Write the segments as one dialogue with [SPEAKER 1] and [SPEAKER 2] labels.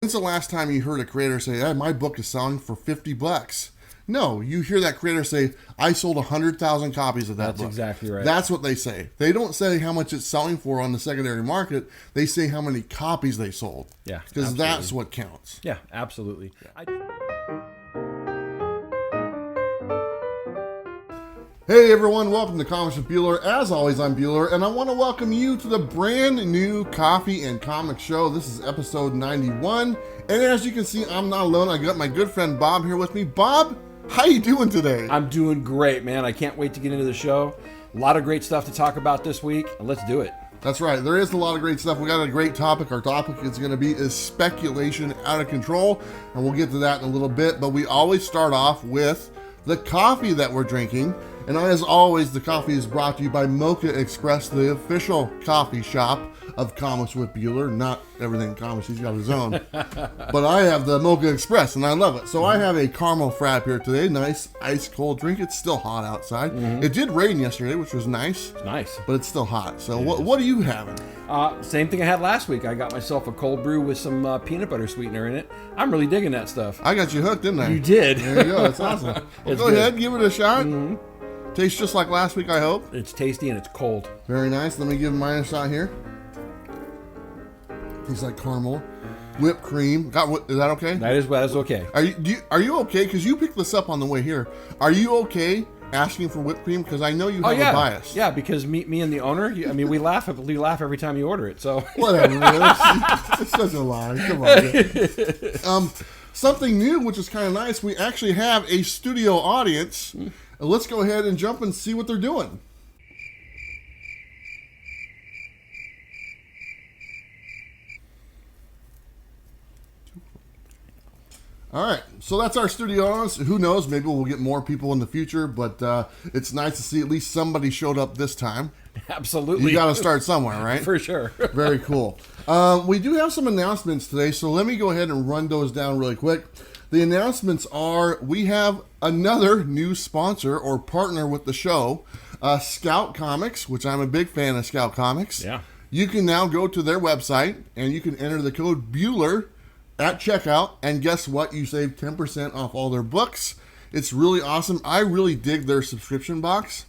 [SPEAKER 1] When's the last time you heard a creator say, hey, my book is selling for $50? No, you hear that creator say, I sold 100,000 copies of that book.
[SPEAKER 2] That's exactly right.
[SPEAKER 1] That's what they say. They don't say how much it's selling for on the secondary market. They say how many copies they sold.
[SPEAKER 2] Yeah,
[SPEAKER 1] because that's what counts.
[SPEAKER 2] Yeah, absolutely.
[SPEAKER 1] Hey everyone, welcome to Comics with Bueller. As always, I'm Bueller, and I want to welcome you to the brand new Coffee and Comic Show. This is episode 91, and as you can see, I'm not alone. I got my good friend Bob here with me. Bob, how you doing today?
[SPEAKER 2] I'm doing great, man. I can't wait to get into the show. A lot of great stuff to talk about this week, and let's do it.
[SPEAKER 1] That's right. There is a lot of great stuff. We got a great topic. Our topic is going to be is speculation out of control, and we'll get to that in a little bit, but we always start off with the coffee that we're drinking. And as always, the coffee is brought to you by Mocha Express, the official coffee shop of Comics with Bueller. Not everything comics, he's got his own. But I have the Mocha Express, and I love it. So I have a caramel frap here today. Nice ice cold drink. It's still hot outside. It did rain yesterday, which was nice.
[SPEAKER 2] Nice.
[SPEAKER 1] But it's still hot. So what are you having?
[SPEAKER 2] Same thing I had last week. I got myself a cold brew with some peanut butter sweetener in it. I'm really digging that stuff.
[SPEAKER 1] I got you hooked, didn't I?
[SPEAKER 2] You did.
[SPEAKER 1] There you go. That's awesome. Well, go ahead, give it a shot. Tastes just like last week, I hope.
[SPEAKER 2] It's tasty and it's cold.
[SPEAKER 1] Very nice. Let me give mine a shot here. Tastes like caramel, whipped cream. Is that okay?
[SPEAKER 2] That is okay.
[SPEAKER 1] Are you okay? Because you picked this up on the way here. Are you okay asking for whipped cream? Because I know you have a bias.
[SPEAKER 2] Yeah, because me and the owner, we laugh every time you order it. So
[SPEAKER 1] whatever. It's such a lie. Come on. Something new, which is kind of nice. We actually have a studio audience. Let's go ahead and jump and see what they're doing. All right, so that's our studio audience. Who knows? Maybe we'll get more people in the future, but it's nice to see at least somebody showed up this time.
[SPEAKER 2] Absolutely.
[SPEAKER 1] You got to start somewhere, right?
[SPEAKER 2] For sure.
[SPEAKER 1] Very cool. We do have some announcements today, so let me go ahead and run those down really quick. The announcements are we have another new sponsor or partner with the show, Scout Comics, which I'm a big fan of Scout Comics.
[SPEAKER 2] Yeah.
[SPEAKER 1] You can now go to their website and you can enter the code Bueller at checkout, and guess what? You save 10% off all their books. It's really awesome. I really dig their subscription box,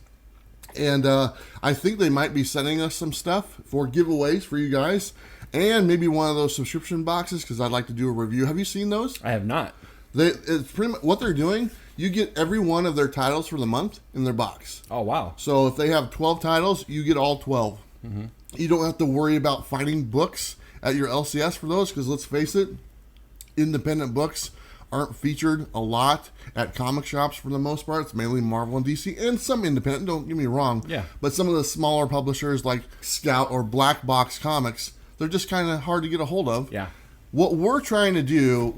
[SPEAKER 1] and I think they might be sending us some stuff for giveaways for you guys, and maybe one of those subscription boxes because I'd like to do a review. Have you seen those?
[SPEAKER 2] I have not.
[SPEAKER 1] It's pretty much what they're doing. You get every one of their titles for the month in their box.
[SPEAKER 2] Oh, wow.
[SPEAKER 1] So if they have 12 titles, you get all 12. You don't have to worry about finding books at your LCS for those because let's face it, independent books aren't featured a lot at comic shops for the most part. It's mainly Marvel and DC and some independent, don't get me wrong.
[SPEAKER 2] Yeah.
[SPEAKER 1] But some of the smaller publishers like Scout or Blackbox Comics, they're just kind of hard to get a hold of.
[SPEAKER 2] Yeah.
[SPEAKER 1] What we're trying to do,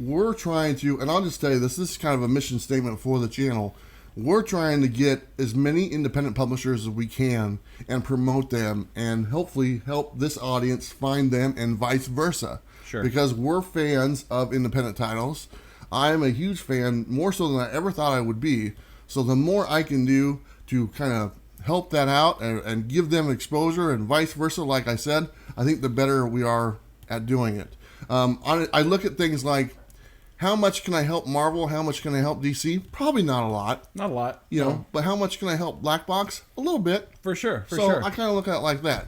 [SPEAKER 1] and I'll just tell you this is kind of a mission statement for the channel. We're trying to get as many independent publishers as we can and promote them and hopefully help this audience find them and vice versa.
[SPEAKER 2] Sure.
[SPEAKER 1] Because we're fans of independent titles. I'm a huge fan, more so than I ever thought I would be. So the more I can do to kind of help that out and give them exposure and vice versa, like I said, I think the better we are at doing it. I look at things like, how much can I help Marvel? How much can I help DC? Probably not a lot.
[SPEAKER 2] Not a lot.
[SPEAKER 1] You know, but how much can I help Blackbox? A little bit.
[SPEAKER 2] For sure.
[SPEAKER 1] So I kind of look at it like that.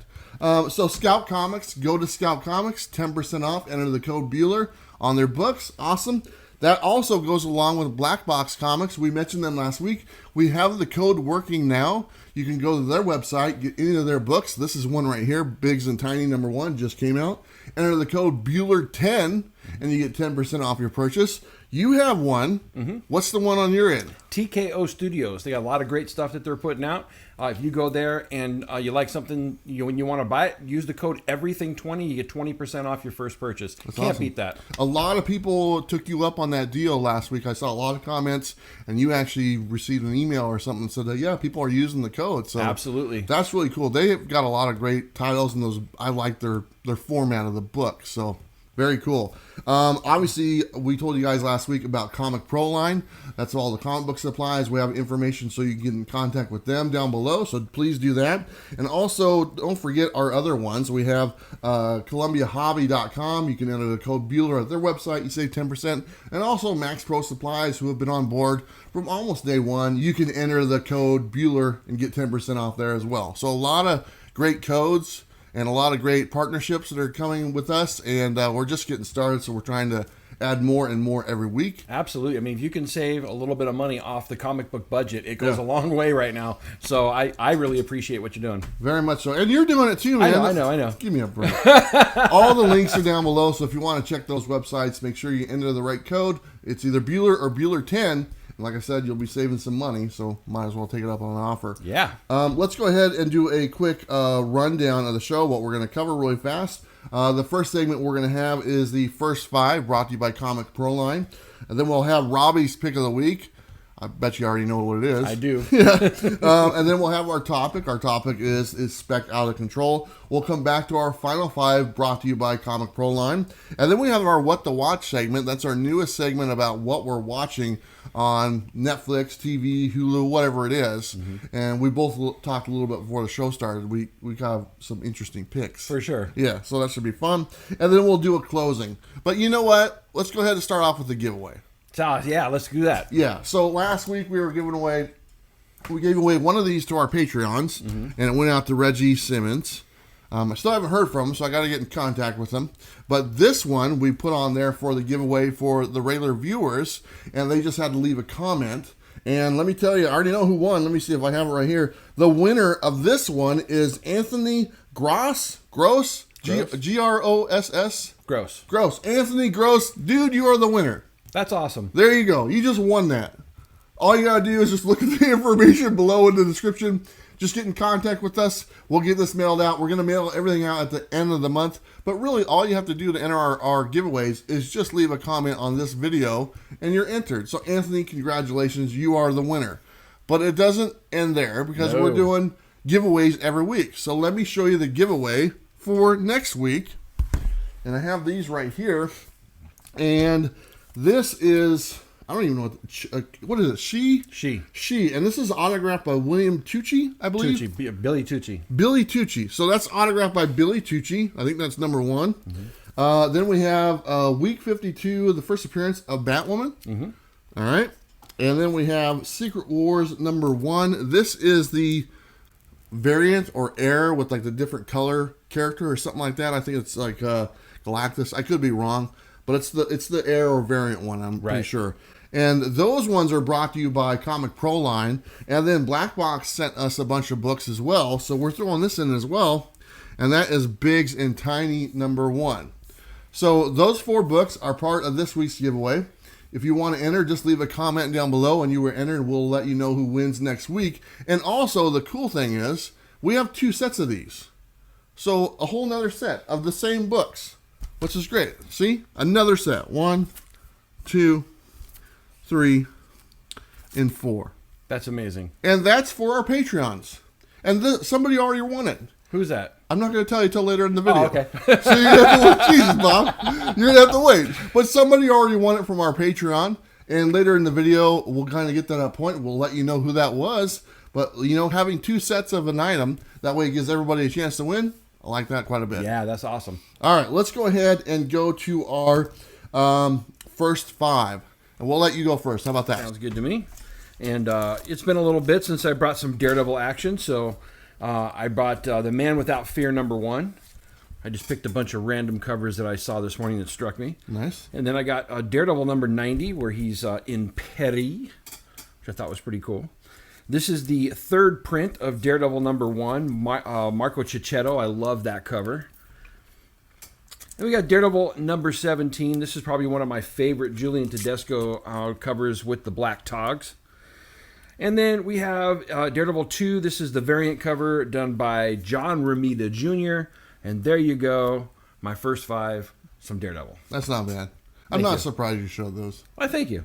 [SPEAKER 1] So Scout Comics, go to Scout Comics, 10% off, enter the code Bueller on their books. Awesome. That also goes along with Blackbox Comics. We mentioned them last week. We have the code working now. You can go to their website, get any of their books. This is one right here, Bigs and Tiny #1, just came out. Enter the code Bueller10, and you get 10% off your purchase. You have one. What's the one on your end?
[SPEAKER 2] TKO Studios. They got a lot of great stuff that they're putting out. If you go there and you like something, when you want to buy it, use the code Everything20. You get 20% off your first purchase. Can't
[SPEAKER 1] awesome.
[SPEAKER 2] beat that.
[SPEAKER 1] A lot of people took you up on that deal last week. I saw a lot of comments, and you actually received an email or something that said that, yeah, people are using the code. So
[SPEAKER 2] absolutely.
[SPEAKER 1] That's really cool. They've got a lot of great titles, and those I like their format of the book. So Very cool. Obviously, we told you guys last week about Comic Pro Line. That's all the comic book supplies. We have information so you can get in contact with them down below. So please do that. And also, don't forget our other ones. We have ColumbiaHobby.com. You can enter the code Bueller at their website. You save 10%. And also Max Pro Supplies, who have been on board from almost day one. You can enter the code Bueller and get 10% off there as well. So a lot of great codes and a lot of great partnerships that are coming with us, and we're just getting started, so we're trying to add more and more every week.
[SPEAKER 2] Absolutely. I mean, if you can save a little bit of money off the comic book budget, it goes a long way right now. So I really appreciate what you're doing.
[SPEAKER 1] Very much so. And you're doing it too, man.
[SPEAKER 2] I know.
[SPEAKER 1] Give me a break. All the links are down below, so if you want to check those websites, make sure you enter the right code. It's either Bueller or Bueller10. And like I said, you'll be saving some money, so might as well take it up on an offer.
[SPEAKER 2] Yeah.
[SPEAKER 1] Let's go ahead and do a quick rundown of the show, what we're going to cover really fast. The first segment we're going to have is the first five, brought to you by Comic Pro Line. And then we'll have Robbie's pick of the week. I bet you already know what it is.
[SPEAKER 2] I do.
[SPEAKER 1] Yeah. And then we'll have our topic. Our topic is Spec Out of Control. We'll come back to our final five, brought to you by Comic Pro Line. And then we have our What to Watch segment. That's our newest segment about what we're watching on Netflix, TV, Hulu, whatever it is. Mm-hmm. And we both talked a little bit before the show started. We got some interesting picks.
[SPEAKER 2] For sure.
[SPEAKER 1] Yeah, so that should be fun. And then we'll do a closing. But you know what? Let's go ahead and start off with the giveaway.
[SPEAKER 2] Yeah, let's do that.
[SPEAKER 1] Yeah, so last week we gave away one of these to our Patreons, mm-hmm. and it went out to Reggie Simmons. I still haven't heard from him, so I got to get in contact with him. But this one we put on there for the giveaway for the regular viewers, and they just had to leave a comment. And let me tell you, I already know who won. Let me see if I have it right here. The winner of this one is Anthony Gross. G-R-O-S-S. Gross. Anthony Gross. Dude, you are the winner.
[SPEAKER 2] That's awesome.
[SPEAKER 1] There you go. You just won that. All you got to do is just look at the information below in the description. Just get in contact with us. We'll get this mailed out. We're going to mail everything out at the end of the month. But really, all you have to do to enter our giveaways is just leave a comment on this video, and you're entered. So, Anthony, congratulations. You are the winner. But it doesn't end there because we're doing giveaways every week. So, let me show you the giveaway for next week. And I have these right here. And this is, I don't even know what is it? She. And this is autographed by William Tucci, I believe.
[SPEAKER 2] Billy Tucci.
[SPEAKER 1] Billy Tucci. So that's autographed by Billy Tucci. I think that's number one. Mm-hmm. Then we have week 52, the first appearance of Batwoman. Mm-hmm. All right. And then we have Secret Wars number 1. This is the variant or air with like the different color character or something like that. I think it's like Galactus. I could be wrong. But it's the Air or variant one, I'm pretty sure. And those ones are brought to you by Comic Pro Line. And then Blackbox sent us a bunch of books as well. So we're throwing this in as well. And that is Biggs and Tiny number 1. So those 4 books are part of this week's giveaway. If you want to enter, just leave a comment down below and you were entered. We'll let you know who wins next week. And also the cool thing is we have 2 sets of these. So a whole nother set of the same books. Which is great. See? Another set. 1, 2, 3, and 4.
[SPEAKER 2] That's amazing.
[SPEAKER 1] And that's for our Patreons. And somebody already won it.
[SPEAKER 2] Who's that?
[SPEAKER 1] I'm not going to tell you till later in the video.
[SPEAKER 2] Oh, okay.
[SPEAKER 1] So you're going to have to wait. Jesus, Bob. You're going to have to wait. But somebody already won it from our Patreon. And later in the video, we'll kind of get to that point. We'll let you know who that was. But, having 2 sets of an item, that way it gives everybody a chance to win. I like that quite a bit.
[SPEAKER 2] Yeah, that's awesome.
[SPEAKER 1] All right, let's go ahead and go to our first 5. And we'll let you go first. How about that?
[SPEAKER 2] Sounds good to me. And it's been a little bit since I brought some Daredevil action. So I brought The Man Without Fear number 1. I just picked a bunch of random covers that I saw this morning that struck me.
[SPEAKER 1] Nice.
[SPEAKER 2] And then I got Daredevil number 90, where he's in Perry, which I thought was pretty cool. This is the 3rd print of Daredevil number 1, Marco Cicchetto. I love that cover. And we got Daredevil number 17. This is probably one of my favorite Julian Tedesco covers with the black togs. And then we have Daredevil 2. This is the variant cover done by John Romita Jr. And there you go. My first 5, some Daredevil.
[SPEAKER 1] That's not bad. I'm not surprised you showed those.
[SPEAKER 2] Why, thank you.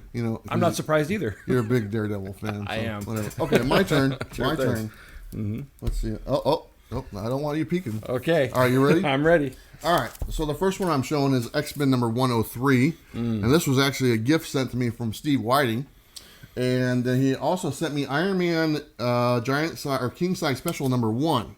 [SPEAKER 2] I'm not surprised either.
[SPEAKER 1] You're a big Daredevil fan.
[SPEAKER 2] I am.
[SPEAKER 1] Whatever. Okay, my turn.
[SPEAKER 2] Sure
[SPEAKER 1] my
[SPEAKER 2] thing.
[SPEAKER 1] turn. Mm-hmm. Let's see. Oh, Oh, I don't want you peeking.
[SPEAKER 2] Okay.
[SPEAKER 1] All right, you ready?
[SPEAKER 2] I'm ready.
[SPEAKER 1] All right, so the first one I'm showing is X-Men number 103, and this was actually a gift sent to me from Steve Whiting, and he also sent me Iron Man Giant Size or King Size Special number 1.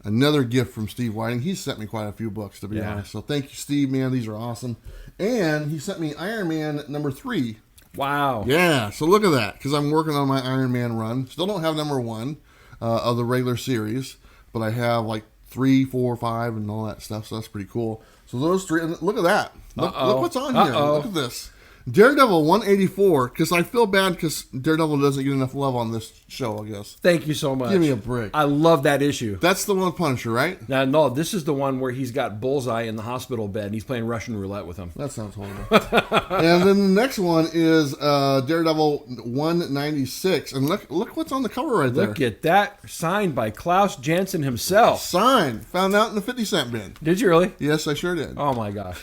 [SPEAKER 1] Another gift from Steve Whiting. He's sent me quite a few books, to be honest. So thank you, Steve, man. These are awesome. And he sent me Iron Man number 3.
[SPEAKER 2] Wow.
[SPEAKER 1] Yeah, so look at that, because I'm working on my Iron Man run. Still don't have number 1 of the regular series, but I have like 3, 4, 5, and all that stuff, so that's pretty cool. So those 3, and look at that. Look what's on here. Look at this. Daredevil 184, because I feel bad because Daredevil doesn't get enough love on this show, I guess.
[SPEAKER 2] Thank you so much.
[SPEAKER 1] Give me a break.
[SPEAKER 2] I love that issue.
[SPEAKER 1] That's the one with Punisher, right?
[SPEAKER 2] Now, no, this is the one where he's got Bullseye in the hospital bed and he's playing Russian roulette with him.
[SPEAKER 1] That sounds horrible. And then the next one is Daredevil 196, and look what's on the cover right there.
[SPEAKER 2] Look at that, signed by Klaus Janson himself.
[SPEAKER 1] Signed. Found out in the 50-cent bin.
[SPEAKER 2] Did you really?
[SPEAKER 1] Yes, I sure did.
[SPEAKER 2] Oh my gosh.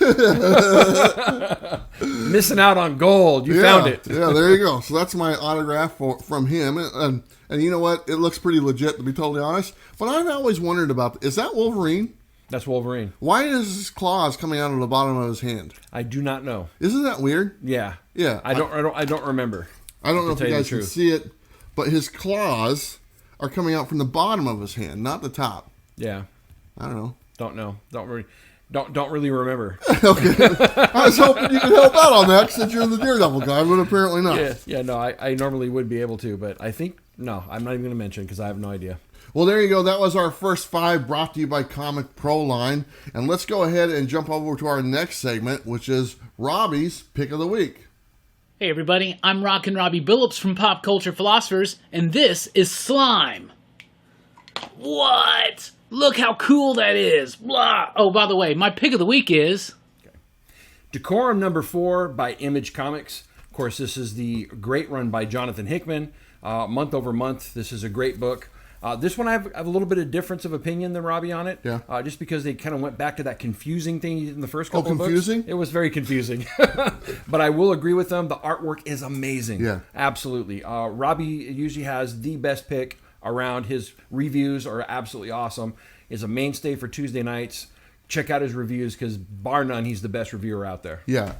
[SPEAKER 2] Missing out on gold. You found it.
[SPEAKER 1] Yeah, there you go. So that's my autograph from him. And you know what? It looks pretty legit, to be totally honest. But I've always wondered about, is that Wolverine?
[SPEAKER 2] That's Wolverine.
[SPEAKER 1] Why is his claws coming out of the bottom of his hand?
[SPEAKER 2] I do not know.
[SPEAKER 1] Isn't that weird?
[SPEAKER 2] Yeah.
[SPEAKER 1] Yeah.
[SPEAKER 2] I don't remember.
[SPEAKER 1] I don't know if you guys can see it, but his claws are coming out from the bottom of his hand, not the top.
[SPEAKER 2] Yeah.
[SPEAKER 1] I don't know.
[SPEAKER 2] Don't know. Don't really remember.
[SPEAKER 1] Okay. I was hoping you could help out on that since you're the Daredevil guy, but apparently not.
[SPEAKER 2] Yeah, no, I normally would be able to, but I think, no, I'm not even going to mention because I have no idea.
[SPEAKER 1] Well, there you go. That was our first 5 brought to you by Comic Pro Line. And let's go ahead and jump over to our next segment, which is Robbie's Pick of the Week.
[SPEAKER 3] Hey everybody, I'm Rockin' Robbie Billups from Pop Culture Philosophers, and this is Slime. What? Look how cool that is. Blah. Oh, by the way, my pick of the week is...
[SPEAKER 2] Decorum number 4 by Image Comics. Of course, this is the great run by Jonathan Hickman. Month over month, this is a great book. This one I have a little bit of difference of opinion than Robbie on it.
[SPEAKER 1] Yeah.
[SPEAKER 2] Just because they kind of went back to that confusing thing in the first couple of books.
[SPEAKER 1] Confusing?
[SPEAKER 2] It was very confusing. But I will agree with them. The artwork is amazing.
[SPEAKER 1] Yeah.
[SPEAKER 2] Absolutely. Robbie usually has the best pick around. His reviews are absolutely awesome. Is a mainstay for Tuesday nights. Check out his reviews because bar none, he's the best reviewer out there.
[SPEAKER 1] Yeah.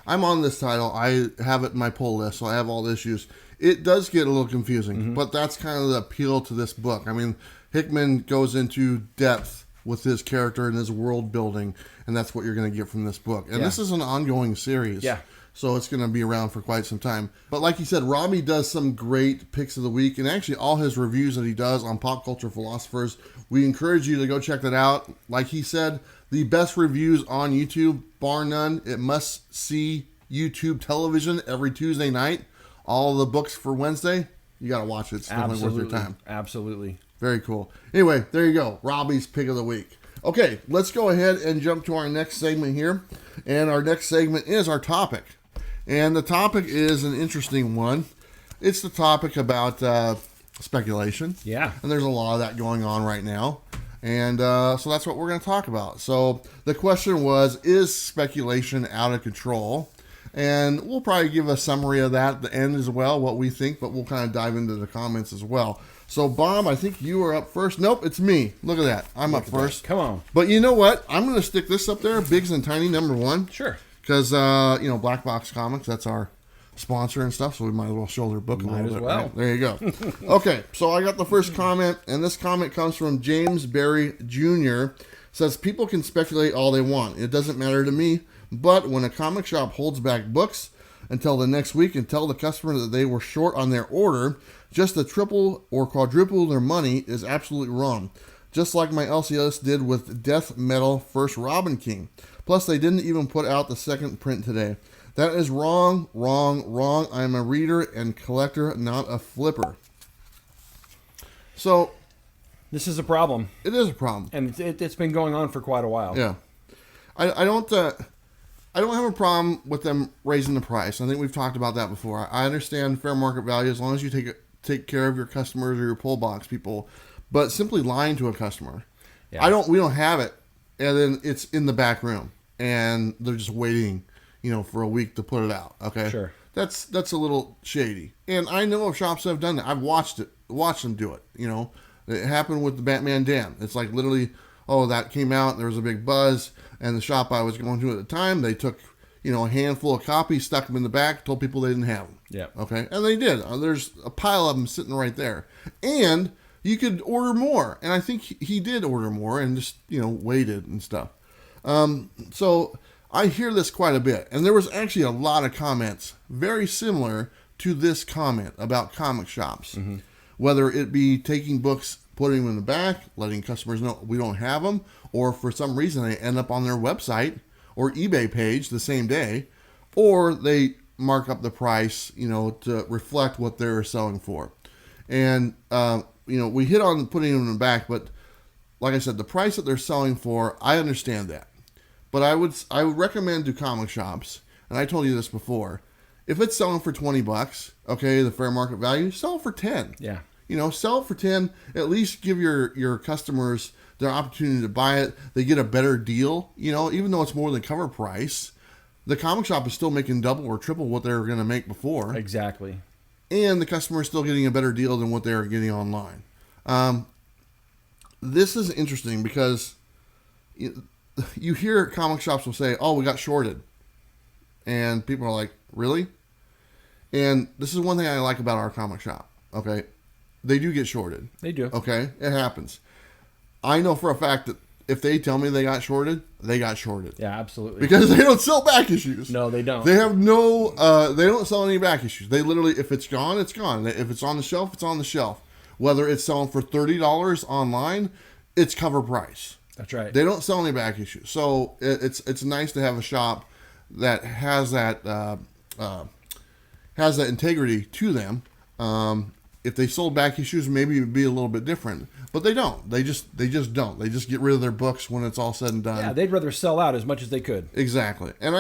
[SPEAKER 1] I'm on this title. I have it in my pull list, so I have all the issues. It does get a little confusing, but that's kind of the appeal to this book. I mean, Hickman goes into depth with his character and his world building, and that's what you're going to get from this book. And this is an ongoing series.
[SPEAKER 2] Yeah.
[SPEAKER 1] So it's going to be around for quite some time. But like you said, Robbie does some great picks of the week, and actually all his reviews that he does on Pop Culture Philosophers, we encourage you to go check that out. Like he said, the best reviews on YouTube, bar none. It must see YouTube television every Tuesday night. All the books for Wednesday, you got to watch it. It's definitely worth your time.
[SPEAKER 2] Absolutely.
[SPEAKER 1] Very cool. Anyway, there you go. Robbie's Pick of the Week. Okay, let's go ahead and jump to our next segment here. And our next segment is our topic. And the topic is an interesting one. It's the topic about speculation.
[SPEAKER 2] Yeah.
[SPEAKER 1] And there's a lot of that going on right now. And so that's what we're going to talk about. So the question was, is speculation out of control? And we'll probably give a summary of that at the end as well, what we think, but we'll kind of dive into the comments as well. So, Bob, I think you are up first. Nope, it's me. Look at that. I'm up first.
[SPEAKER 2] Come on.
[SPEAKER 1] But you know what? I'm going to stick this up there, Biggs and Tiny number 1.
[SPEAKER 2] Sure.
[SPEAKER 1] Because, Blackbox Comics, that's our sponsor and stuff, so we might as well show their book a little bit.
[SPEAKER 2] Well.
[SPEAKER 1] Right? There you go. Okay, so I got the first comment, and this comment comes from James Berry Jr. Says, people can speculate all they want. It doesn't matter to me. But when a comic shop holds back books until the next week and tell the customer that they were short on their order, just to triple or quadruple their money is absolutely wrong. Just like my LCS did with Death Metal First Robin King. Plus, they didn't even put out the second print today. That is wrong, wrong, wrong. I'm a reader and collector, not a flipper. So,
[SPEAKER 2] this is a problem.
[SPEAKER 1] It is a problem.
[SPEAKER 2] And it's been going on for quite a while.
[SPEAKER 1] Yeah. I don't have a problem with them raising the price. I think we've talked about that before. I understand fair market value as long as you take care of your customers or your pull box people. But simply lying to a customer, we don't have it, and then it's in the back room, and they're just waiting, for a week to put it out. Okay,
[SPEAKER 2] sure.
[SPEAKER 1] That's a little shady, and I know of shops that have done that. I've watched them do it. It happened with the Batman Den. It's like literally, oh, that came out, there was a big buzz, and the shop I was going to at the time, they took, a handful of copies, stuck them in the back, told people they didn't have them.
[SPEAKER 2] Yeah.
[SPEAKER 1] Okay, and they did. There's a pile of them sitting right there. And you could order more, and I think he did order more and just, waited and stuff. So I hear this quite a bit, and there was actually a lot of comments very similar to this comment about comic shops. Mm-hmm. Whether it be taking books, putting them in the back, letting customers know we don't have them, or for some reason they end up on their website or eBay page the same day, or they mark up the price, to reflect what they're selling for. And, we hit on putting them in the back, but like I said, the price that they're selling for, I understand that. But I would recommend to comic shops, and I told you this before, if it's selling for $20, okay, the fair market value, sell it for 10.
[SPEAKER 2] Yeah.
[SPEAKER 1] Sell it for 10, at least give your customers the opportunity to buy it. They get a better deal, even though it's more than cover price. The comic shop is still making double or triple what they were going to make before.
[SPEAKER 2] Exactly.
[SPEAKER 1] And the customer is still getting a better deal than what they were getting online. This is interesting because you hear comic shops will say, oh, we got shorted. And people are like, really? And this is one thing I like about our comic shop, okay? They do get shorted.
[SPEAKER 2] They do.
[SPEAKER 1] Okay? It happens. I know for a fact that if they tell me they got shorted, they got shorted.
[SPEAKER 2] Yeah, absolutely.
[SPEAKER 1] Because they don't sell back issues.
[SPEAKER 2] No, they don't.
[SPEAKER 1] They have no, they don't sell any back issues. They literally, if it's gone, it's gone. If it's on the shelf, it's on the shelf. Whether it's selling for $30 online, it's cover price.
[SPEAKER 2] That's right.
[SPEAKER 1] They don't sell any back issues. So it's nice to have a shop that has that integrity to them. If they sold back issues, maybe it would be a little bit different, but they don't. They just don't. They just get rid of their books when it's all said and done.
[SPEAKER 2] Yeah, they'd rather sell out as much as they could.
[SPEAKER 1] Exactly. And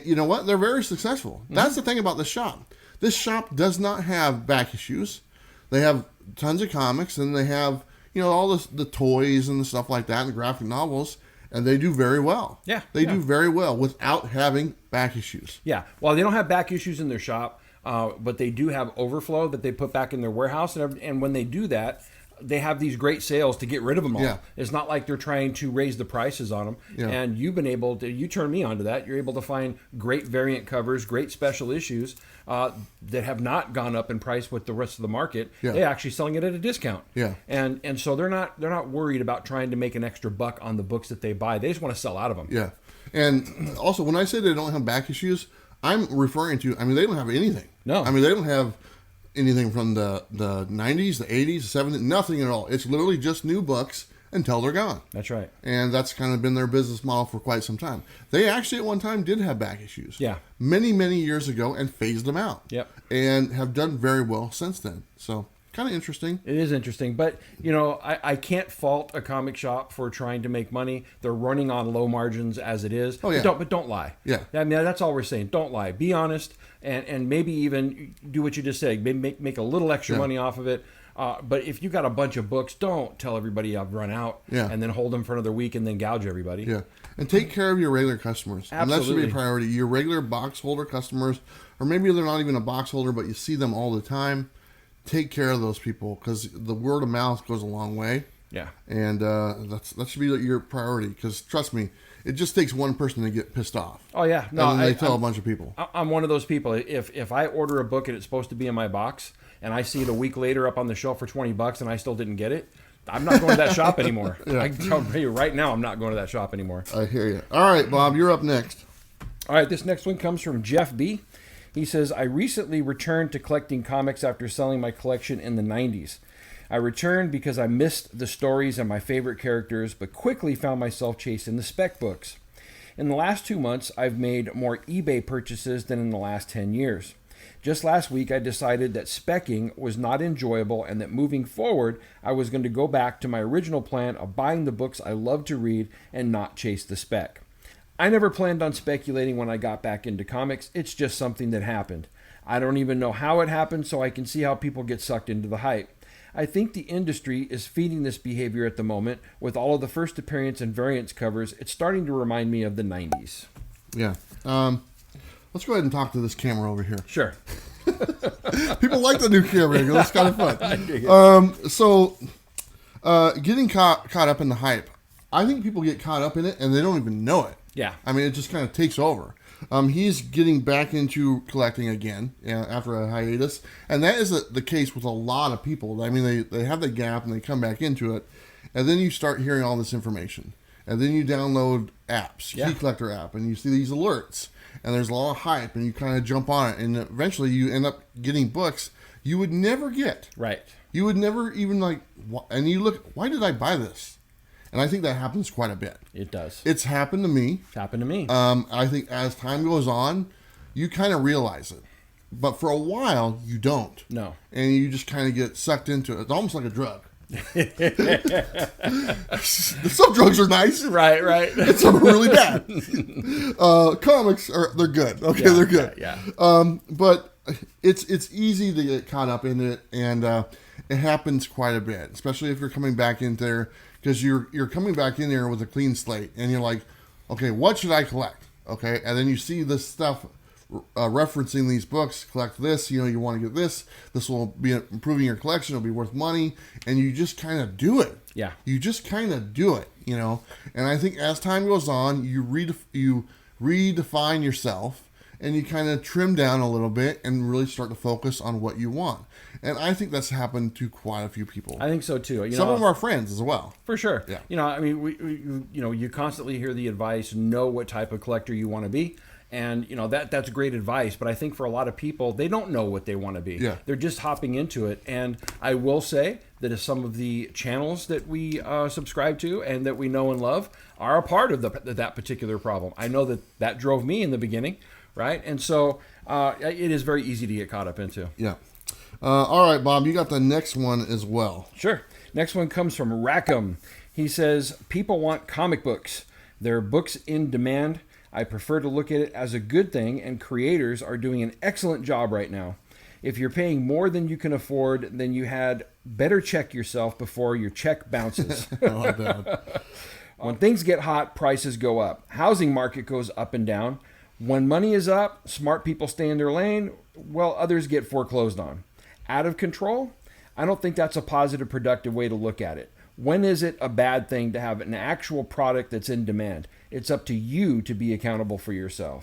[SPEAKER 1] you know what? They're very successful. Mm-hmm. That's the thing about this shop. This shop does not have back issues. They have tons of comics, and they have, all the toys and the stuff like that, and the graphic novels, and they do very well.
[SPEAKER 2] Yeah.
[SPEAKER 1] They do very well without having back issues.
[SPEAKER 2] Yeah. Well, they don't have back issues in their shop. But they do have overflow that they put back in their warehouse. And when they do that, they have these great sales to get rid of them all.
[SPEAKER 1] Yeah.
[SPEAKER 2] It's not like they're trying to raise the prices on them.
[SPEAKER 1] Yeah.
[SPEAKER 2] And you've been able to, you turn me onto that. You're able to find great variant covers, great special issues that have not gone up in price with the rest of the market.
[SPEAKER 1] Yeah.
[SPEAKER 2] They're actually selling it at a discount.
[SPEAKER 1] Yeah.
[SPEAKER 2] And so they're not worried about trying to make an extra buck on the books that they buy. They just want to sell out of them.
[SPEAKER 1] Yeah. And also, when I say they don't have back issues, I'm referring to, they don't have anything.
[SPEAKER 2] No.
[SPEAKER 1] They don't have anything from the 90s, the 80s, the 70s, nothing at all. It's literally just new books until they're gone.
[SPEAKER 2] That's right.
[SPEAKER 1] And that's kind of been their business model for quite some time. They actually at one time did have back issues.
[SPEAKER 2] Yeah.
[SPEAKER 1] Many, many years ago, and phased them out.
[SPEAKER 2] Yep.
[SPEAKER 1] And have done very well since then. So kind of interesting.
[SPEAKER 2] It is interesting, but I can't fault a comic shop for trying to make money. They're running on low margins as it is.
[SPEAKER 1] Oh, yeah.
[SPEAKER 2] But don't lie.
[SPEAKER 1] Yeah.
[SPEAKER 2] That's all we're saying. Don't lie. Be honest, and maybe even do what you just said. Maybe make a little extra money off of it. But if you got a bunch of books, don't tell everybody I've run out.
[SPEAKER 1] Yeah.
[SPEAKER 2] And then hold them for another week and then gouge everybody.
[SPEAKER 1] Yeah. And take care of your regular customers.
[SPEAKER 2] Absolutely.
[SPEAKER 1] And that should be a priority. Your regular box holder customers, or maybe they're not even a box holder, but you see them all the time. Take care of those people, because the word of mouth goes a long way.
[SPEAKER 2] Yeah.
[SPEAKER 1] And that should be your priority, because trust me, it just takes one person to get pissed off.
[SPEAKER 2] Oh, yeah. No,
[SPEAKER 1] and then they tell a bunch of people.
[SPEAKER 2] I'm one of those people. If I order a book and it's supposed to be in my box, and I see it a week later up on the shelf for $20 and I still didn't get it, I'm not going to that shop anymore.
[SPEAKER 1] Yeah.
[SPEAKER 2] I can tell you right now, I'm not going to that shop anymore.
[SPEAKER 1] I hear you. All right, Bob, you're up next.
[SPEAKER 2] All right, this next one comes from Jeff B. He says, I recently returned to collecting comics after selling my collection in the 90s. I returned because I missed the stories and my favorite characters, but quickly found myself chasing the spec books. In the last 2 months, I've made more eBay purchases than in the last 10 years. Just last week, I decided that specking was not enjoyable and that moving forward, I was going to go back to my original plan of buying the books I love to read and not chase the spec. I never planned on speculating when I got back into comics. It's just something that happened. I don't even know how it happened, so I can see how people get sucked into the hype. I think the industry is feeding this behavior at the moment. With all of the first appearance and variants covers, it's starting to remind me of the 90s.
[SPEAKER 1] Yeah. Let's go ahead and talk to this camera over here.
[SPEAKER 2] Sure.
[SPEAKER 1] People like the new camera angle. It's kind of fun. So Getting caught up in the hype. I think people get caught up in it and they don't even know it.
[SPEAKER 2] Yeah.
[SPEAKER 1] I mean, it just kind of takes over. He's getting back into collecting again after a hiatus. And that is the case with a lot of people. I mean, they have the gap and they come back into it. And then you start hearing all this information. And then you download apps, Key Collector app, and you see these alerts. And there's a lot of hype, and you kind of jump on it. And eventually you end up getting books you would never get.
[SPEAKER 2] Right.
[SPEAKER 1] You would never even and you look, why did I buy this? And I think that happens quite a bit.
[SPEAKER 2] It does.
[SPEAKER 1] It's happened to me.
[SPEAKER 2] It's happened to me.
[SPEAKER 1] I think as time goes on, you kind of realize it. But for a while, you don't.
[SPEAKER 2] No.
[SPEAKER 1] And you just kind of get sucked into it. It's almost like a drug. Some drugs are nice.
[SPEAKER 2] Right.
[SPEAKER 1] And some are really bad. Comics, they're good. Okay, they're good.
[SPEAKER 2] Yeah.
[SPEAKER 1] But it's easy to get caught up in it. And it happens quite a bit, especially if you're coming back in there. Because you're coming back in there with a clean slate, and you're like, okay, what should I collect? Okay, and then you see this stuff referencing these books. Collect this, you want to get this. This will be improving your collection. It'll be worth money, and you just kind of do it.
[SPEAKER 2] Yeah,
[SPEAKER 1] you just kind of do it, And I think as time goes on, you redefine yourself, and you kind of trim down a little bit and really start to focus on what you want. And I think that's happened to quite a few people.
[SPEAKER 2] I think so too.
[SPEAKER 1] Some of our friends as well.
[SPEAKER 2] For sure.
[SPEAKER 1] Yeah.
[SPEAKER 2] I mean, you constantly hear the advice, know what type of collector you want to be. And, that's great advice. But I think for a lot of people, they don't know what they want to be.
[SPEAKER 1] Yeah.
[SPEAKER 2] They're just hopping into it. And I will say that if some of the channels that we subscribe to and that we know and love are a part of that particular problem. I know that drove me in the beginning, right? And so it is very easy to get caught up into.
[SPEAKER 1] Yeah. All right, Bob, you got the next one as well.
[SPEAKER 2] Sure. Next one comes from Rockin. He says, people want comic books. There are books in demand. I prefer to look at it as a good thing, and creators are doing an excellent job right now. If you're paying more than you can afford, then you had better check yourself before your check bounces. When things get hot, prices go up. Housing market goes up and down. When money is up, smart people stay in their lane, while others get foreclosed on. Out of control? I don't think that's a positive, productive way to look at it. When is it a bad thing to have an actual product that's in demand? It's up to you to be accountable for yourself.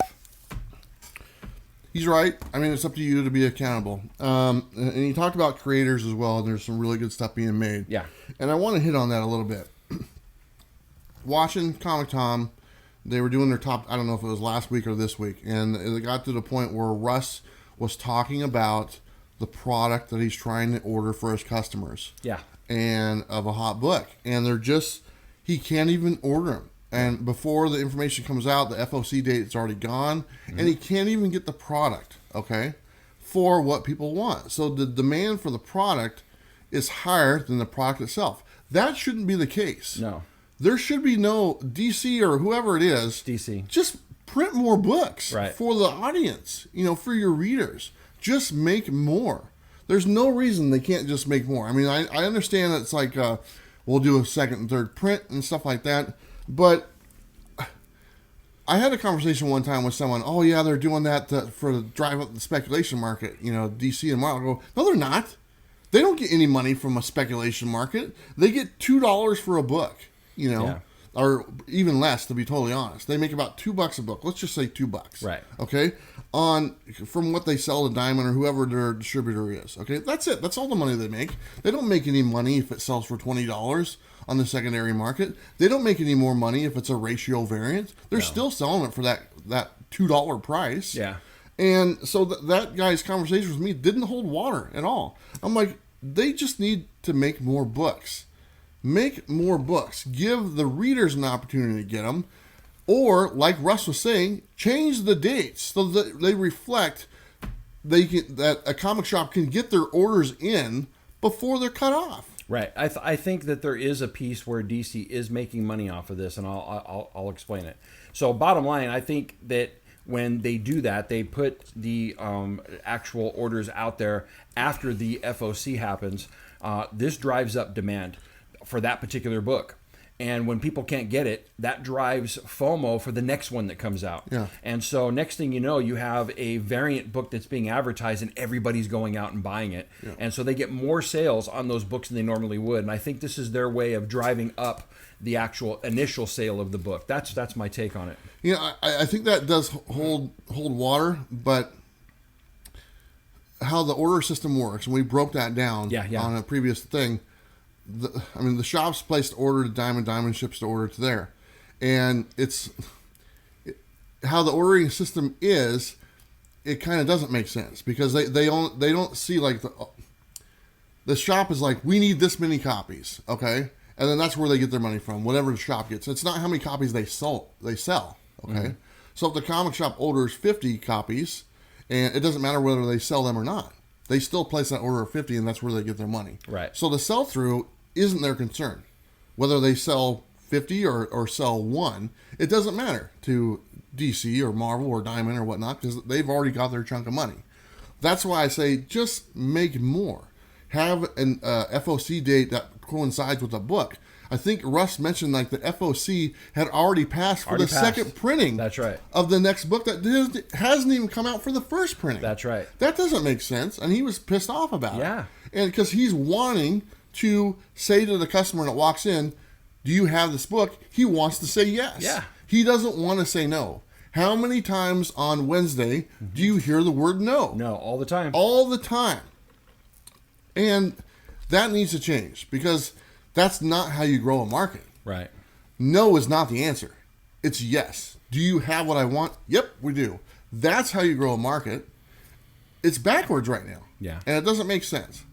[SPEAKER 1] He's right. I mean, it's up to you to be accountable. And he talked about creators as well, and there's some really good stuff being made.
[SPEAKER 2] Yeah.
[SPEAKER 1] And I want to hit on that a little bit. Watching Comic Tom, they were doing their top, I don't know if it was last week or this week, and it got to the point where Russ was talking about the product that he's trying to order for his customers.
[SPEAKER 2] Yeah.
[SPEAKER 1] And of a hot book. And he can't even order them. And before the information comes out, the FOC date is already gone. Mm-hmm. And he can't even get the product, okay, for what people want. So the demand for the product is higher than the product itself. That shouldn't be the case.
[SPEAKER 2] No.
[SPEAKER 1] There should be no DC or whoever it is.
[SPEAKER 2] DC.
[SPEAKER 1] Just print more books
[SPEAKER 2] right.
[SPEAKER 1] for the audience, for your readers. Just make more. There's no reason they can't just make more. I mean, I understand that it's like we'll do a second and third print and stuff like that. But I had a conversation one time with someone. Oh, yeah, they're doing that to drive up the speculation market, DC and Marvel. I go, no, they're not. They don't get any money from a speculation market. They get $2 for a book,
[SPEAKER 2] Yeah.
[SPEAKER 1] Or even less, to be totally honest. They make about $2 a book. Let's just say $2.
[SPEAKER 2] Right.
[SPEAKER 1] Okay. From what they sell to Diamond or whoever their distributor is. Okay. That's it. That's all the money they make. They don't make any money if it sells for $20 on the secondary market. They don't make any more money if it's a ratio variant. They're still selling it for that $2 price.
[SPEAKER 2] Yeah.
[SPEAKER 1] And so that guy's conversation with me didn't hold water at all. I'm like, they just need to make more books. Make more books. Give the readers an opportunity to get them. Or, like Russ was saying, change the dates so that they reflect that a comic shop can get their orders in before they're cut off.
[SPEAKER 2] Right. I think that there is a piece where DC is making money off of this, and I'll explain it. So, bottom line, I think that when they do that, they put the actual orders out there after the FOC happens. This drives up demand for that particular book. And when people can't get it, that drives FOMO for the next one that comes out.
[SPEAKER 1] Yeah.
[SPEAKER 2] And so next thing you know, you have a variant book that's being advertised and everybody's going out and buying it.
[SPEAKER 1] Yeah.
[SPEAKER 2] And so they get more sales on those books than they normally would. And I think this is their way of driving up the actual initial sale of the book. That's my take on it.
[SPEAKER 1] I think that does hold water, but how the order system works, and we broke that down on a previous thing. The shops place the order to Diamond ships the order to there. And how the ordering system is, it kind of doesn't make sense because they don't see like the shop is like, we need this many copies, okay? And then that's where they get their money from, whatever the shop gets. It's not how many copies they sell, okay? Mm-hmm. So if the comic shop orders 50 copies, and it doesn't matter whether they sell them or not, they still place that order of 50, and that's where they get their money.
[SPEAKER 2] Right.
[SPEAKER 1] So the sell-through isn't their concern. Whether they sell 50 or sell one, it doesn't matter to DC or Marvel or Diamond or whatnot because they've already got their chunk of money. That's why I say just make more. Have an FOC date that coincides with a book. I think Russ mentioned like the FOC had already passed for second printing.
[SPEAKER 2] That's right.
[SPEAKER 1] Of the next book that hasn't even come out for the first printing.
[SPEAKER 2] That's right.
[SPEAKER 1] That doesn't make sense, and he was pissed off about it.
[SPEAKER 2] Yeah.
[SPEAKER 1] And because he's wanting to say to the customer that walks in, do you have this book? He wants to say yes.
[SPEAKER 2] Yeah.
[SPEAKER 1] He doesn't want to say no. How many times on Wednesday do you hear the word no?
[SPEAKER 2] No, all the time.
[SPEAKER 1] All the time. And that needs to change because that's not how you grow a market.
[SPEAKER 2] Right.
[SPEAKER 1] No is not the answer. It's yes. Do you have what I want? Yep, we do. That's how you grow a market. It's backwards right now.
[SPEAKER 2] Yeah.
[SPEAKER 1] And it doesn't make sense.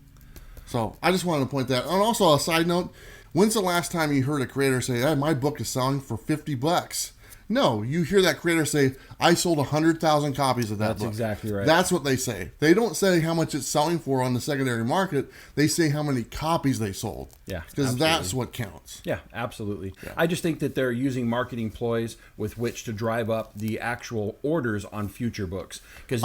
[SPEAKER 1] So I just wanted to point that. And also a side note, when's the last time you heard a creator say, hey, my book is selling for $50? No, you hear that creator say, I sold 100,000 copies of that book.
[SPEAKER 2] That's exactly right.
[SPEAKER 1] That's what they say. They don't say how much it's selling for on the secondary market. They say how many copies they sold.
[SPEAKER 2] Yeah,
[SPEAKER 1] because that's what counts.
[SPEAKER 2] Yeah, absolutely.
[SPEAKER 1] Yeah.
[SPEAKER 2] I just think that they're using marketing ploys with which to drive up the actual orders on future books. Because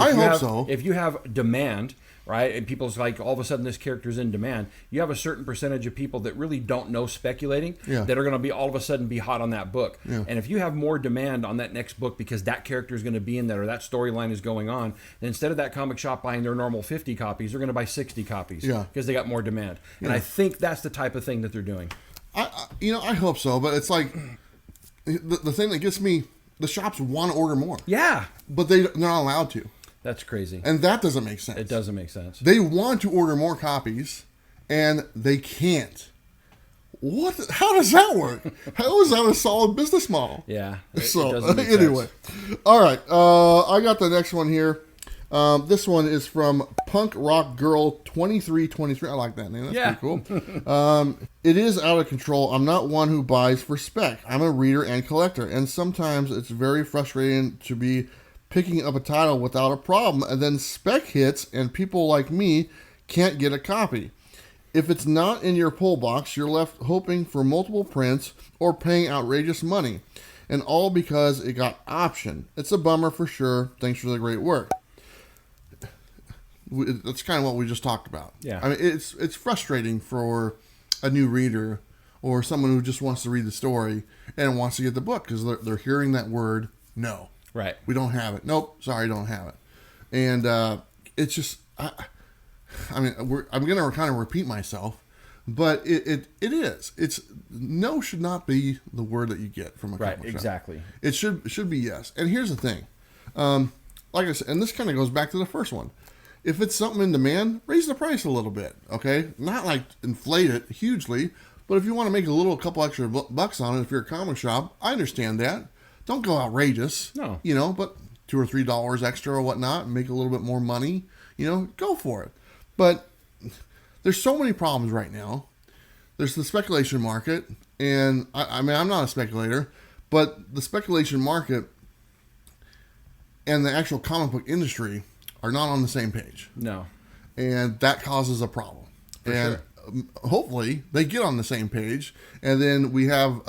[SPEAKER 2] if you have demand, right, and people's like, all of a sudden this character's in demand, you have a certain percentage of people that really don't know speculating that are going to be all of a sudden be hot on that book.
[SPEAKER 1] Yeah.
[SPEAKER 2] And if you have more demand on that next book because that character is going to be in there or that storyline is going on, then instead of that comic shop buying their normal 50 copies, they're going to buy 60 copies because they got more demand. And I think that's the type of thing that they're doing.
[SPEAKER 1] I hope so, but it's like the thing that gets me, the shops want to order more.
[SPEAKER 2] Yeah.
[SPEAKER 1] But they're not allowed to.
[SPEAKER 2] That's crazy.
[SPEAKER 1] And that doesn't make sense.
[SPEAKER 2] It doesn't make sense.
[SPEAKER 1] They want to order more copies, and they can't. What? How does that work? How is that a solid business model?
[SPEAKER 2] Yeah.
[SPEAKER 1] So, anyway. All right. I got the next one here. This one is from Punk Rock Girl 2323. I like that name. That's pretty cool. It is out of control. I'm not one who buys for spec. I'm a reader and collector, and sometimes it's very frustrating to be picking up a title without a problem, and then spec hits and people like me can't get a copy. If it's not in your pull box, you're left hoping for multiple prints or paying outrageous money, and all because it got optioned. It's a bummer for sure. Thanks for the great work. That's kind of what we just talked about.
[SPEAKER 2] Yeah.
[SPEAKER 1] I mean, it's frustrating for a new reader or someone who just wants to read the story and wants to get the book because they're hearing that word no.
[SPEAKER 2] Right.
[SPEAKER 1] We don't have it. Nope. Sorry, don't have it. And it's just, I'm going to kind of repeat myself, but it is. It's no should not be the word that you get from a comic shop.
[SPEAKER 2] Exactly.
[SPEAKER 1] It should be yes. And here's the thing. Like I said, and this kind of goes back to the first one. If it's something in demand, raise the price a little bit. Okay. Not like inflate it hugely, but if you want to make a couple extra bucks on it, if you're a comic shop, I understand that. Don't go outrageous.
[SPEAKER 2] No.
[SPEAKER 1] But $2 or $3 extra or whatnot, and make a little bit more money, go for it. But there's so many problems right now. There's the speculation market, and I'm not a speculator, but the speculation market and the actual comic book industry are not on the same page.
[SPEAKER 2] No.
[SPEAKER 1] And that causes a problem.
[SPEAKER 2] For sure.
[SPEAKER 1] Hopefully they get on the same page, and then we have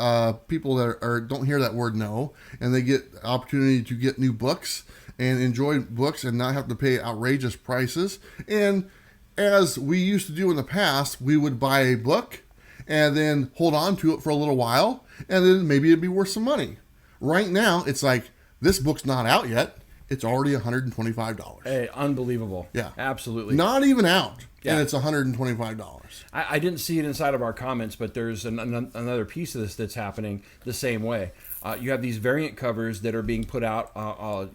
[SPEAKER 1] people that don't hear that word no, and they get opportunity to get new books and enjoy books and not have to pay outrageous prices. And as we used to do in the past, we would buy a book and then hold on to it for a little while, and then maybe it'd be worth some money. Right now, it's like, this book's not out yet. It's already $125.
[SPEAKER 2] Hey, unbelievable.
[SPEAKER 1] Yeah.
[SPEAKER 2] Absolutely.
[SPEAKER 1] Not even out,
[SPEAKER 2] Yeah.
[SPEAKER 1] and it's $125.
[SPEAKER 2] I didn't see it inside of our comments, but there's another piece of this that's happening the same way. You have these variant covers that are being put out,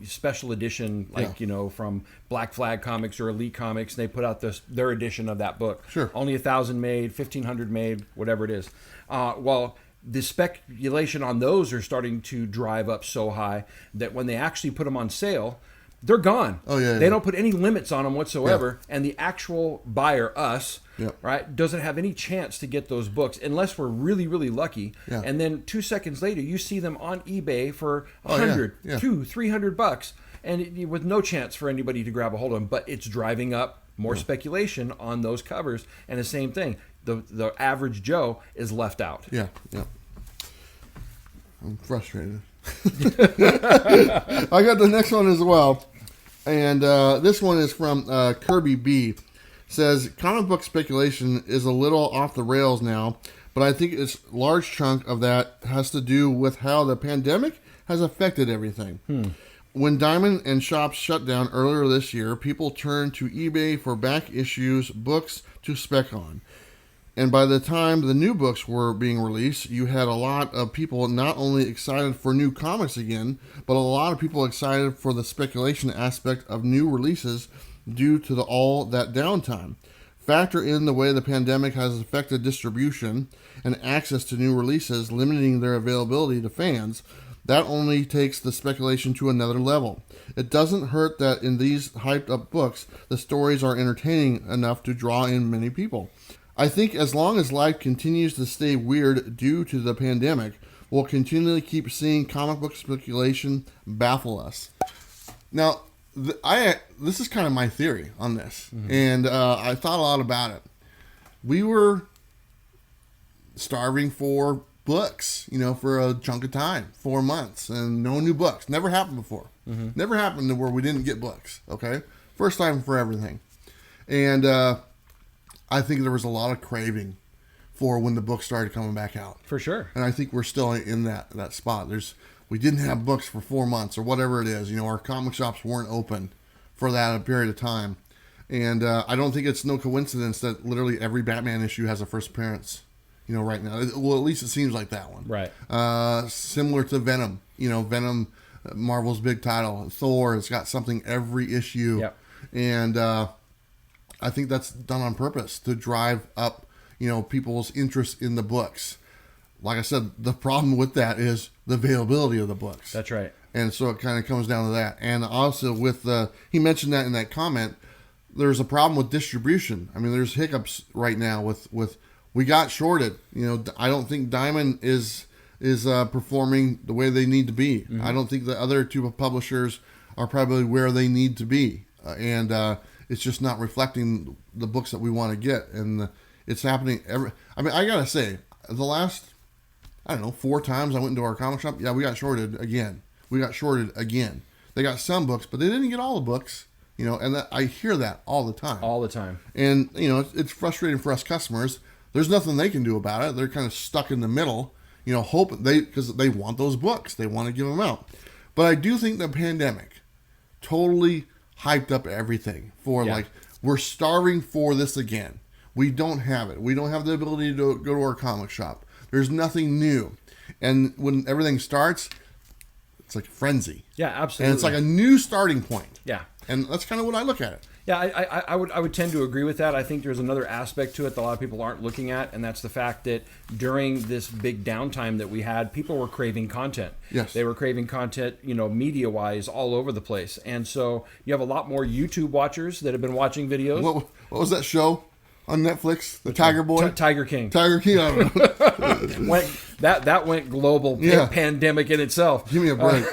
[SPEAKER 2] special edition, like, from Black Flag Comics or Elite Comics. They put out their edition of that book.
[SPEAKER 1] Sure.
[SPEAKER 2] Only 1,000 made, 1,500 made, whatever it is. Well, the speculation on those are starting to drive up so high that when they actually put them on sale, they're gone.
[SPEAKER 1] Oh, yeah.
[SPEAKER 2] They don't put any limits on them whatsoever. Yeah. And the actual buyer, us, right, doesn't have any chance to get those books unless we're really, really lucky. Yeah. And then 2 seconds later, you see them on eBay for $100, $200, $300, and with no chance for anybody to grab a hold of them. But it's driving up more speculation on those covers. And the same thing, the average Joe is left out.
[SPEAKER 1] Yeah. I'm frustrated. I got the next one as well. And this one is from Kirby B. Says, comic book speculation is a little off the rails now, but I think a large chunk of that has to do with how the pandemic has affected everything. When Diamond and shops shut down earlier this year, people turned to eBay for back issues, books to spec on. And by the time the new books were being released, you had a lot of people not only excited for new comics again, but a lot of people excited for the speculation aspect of new releases due to all that downtime. Factor in the way the pandemic has affected distribution and access to new releases, limiting their availability to fans. That only takes the speculation to another level. It doesn't hurt that in these hyped up books, the stories are entertaining enough to draw in many people. I think as long as life continues to stay weird due to the pandemic, we'll continually keep seeing comic book speculation baffle us. Now, this is kind of my theory on this, and I thought a lot about it. We were starving for books, for a chunk of time, 4 months, and no new books. Never happened before. Never happened to where we didn't get books, okay? First time for everything. And I think there was a lot of craving for when the books started coming back out.
[SPEAKER 2] For sure.
[SPEAKER 1] And I think we're still in that spot. We didn't have books for 4 months or whatever it is. Our comic shops weren't open for that period of time. And I don't think it's no coincidence that literally every Batman issue has a first appearance, right now. Well, at least it seems like that one.
[SPEAKER 2] Right.
[SPEAKER 1] Similar to Venom. Venom, Marvel's big title. Thor has got something every issue.
[SPEAKER 2] Yep.
[SPEAKER 1] And I think that's done on purpose to drive up, people's interest in the books. Like I said, the problem with that is the availability of the books.
[SPEAKER 2] That's right.
[SPEAKER 1] And so it kind of comes down to that. And also with he mentioned that in that comment, there's a problem with distribution. I mean, there's hiccups right now with we got shorted. I don't think Diamond is performing the way they need to be. I don't think the other two publishers are probably where they need to be. And it's just not reflecting the books that we want to get. And it's happening I got to say, the last, 4 times I went into our comic shop, we got shorted again. They got some books, but they didn't get all the books, and I hear that all the time.
[SPEAKER 2] All the time.
[SPEAKER 1] And, it's frustrating for us customers. There's nothing they can do about it. They're kind of stuck in the middle, because they want those books. They want to give them out. But I do think the pandemic totally hyped up everything for we're starving for this again. We don't have it. We don't have the ability to go to our comic shop. There's nothing new. And when everything starts, it's like a frenzy.
[SPEAKER 2] Yeah, absolutely.
[SPEAKER 1] And it's like a new starting point.
[SPEAKER 2] Yeah.
[SPEAKER 1] And that's kind of what I look at it.
[SPEAKER 2] Yeah, I would tend to agree with that. I think there's another aspect to it that a lot of people aren't looking at, and that's the fact that during this big downtime that we had, people were craving content.
[SPEAKER 1] Yes.
[SPEAKER 2] They were craving content, media-wise, all over the place. And so you have a lot more YouTube watchers that have been watching videos.
[SPEAKER 1] What was that show on Netflix? The Tiger Boy?
[SPEAKER 2] Tiger King.
[SPEAKER 1] Tiger King, I don't know.
[SPEAKER 2] That went global pandemic in itself.
[SPEAKER 1] Give me a break.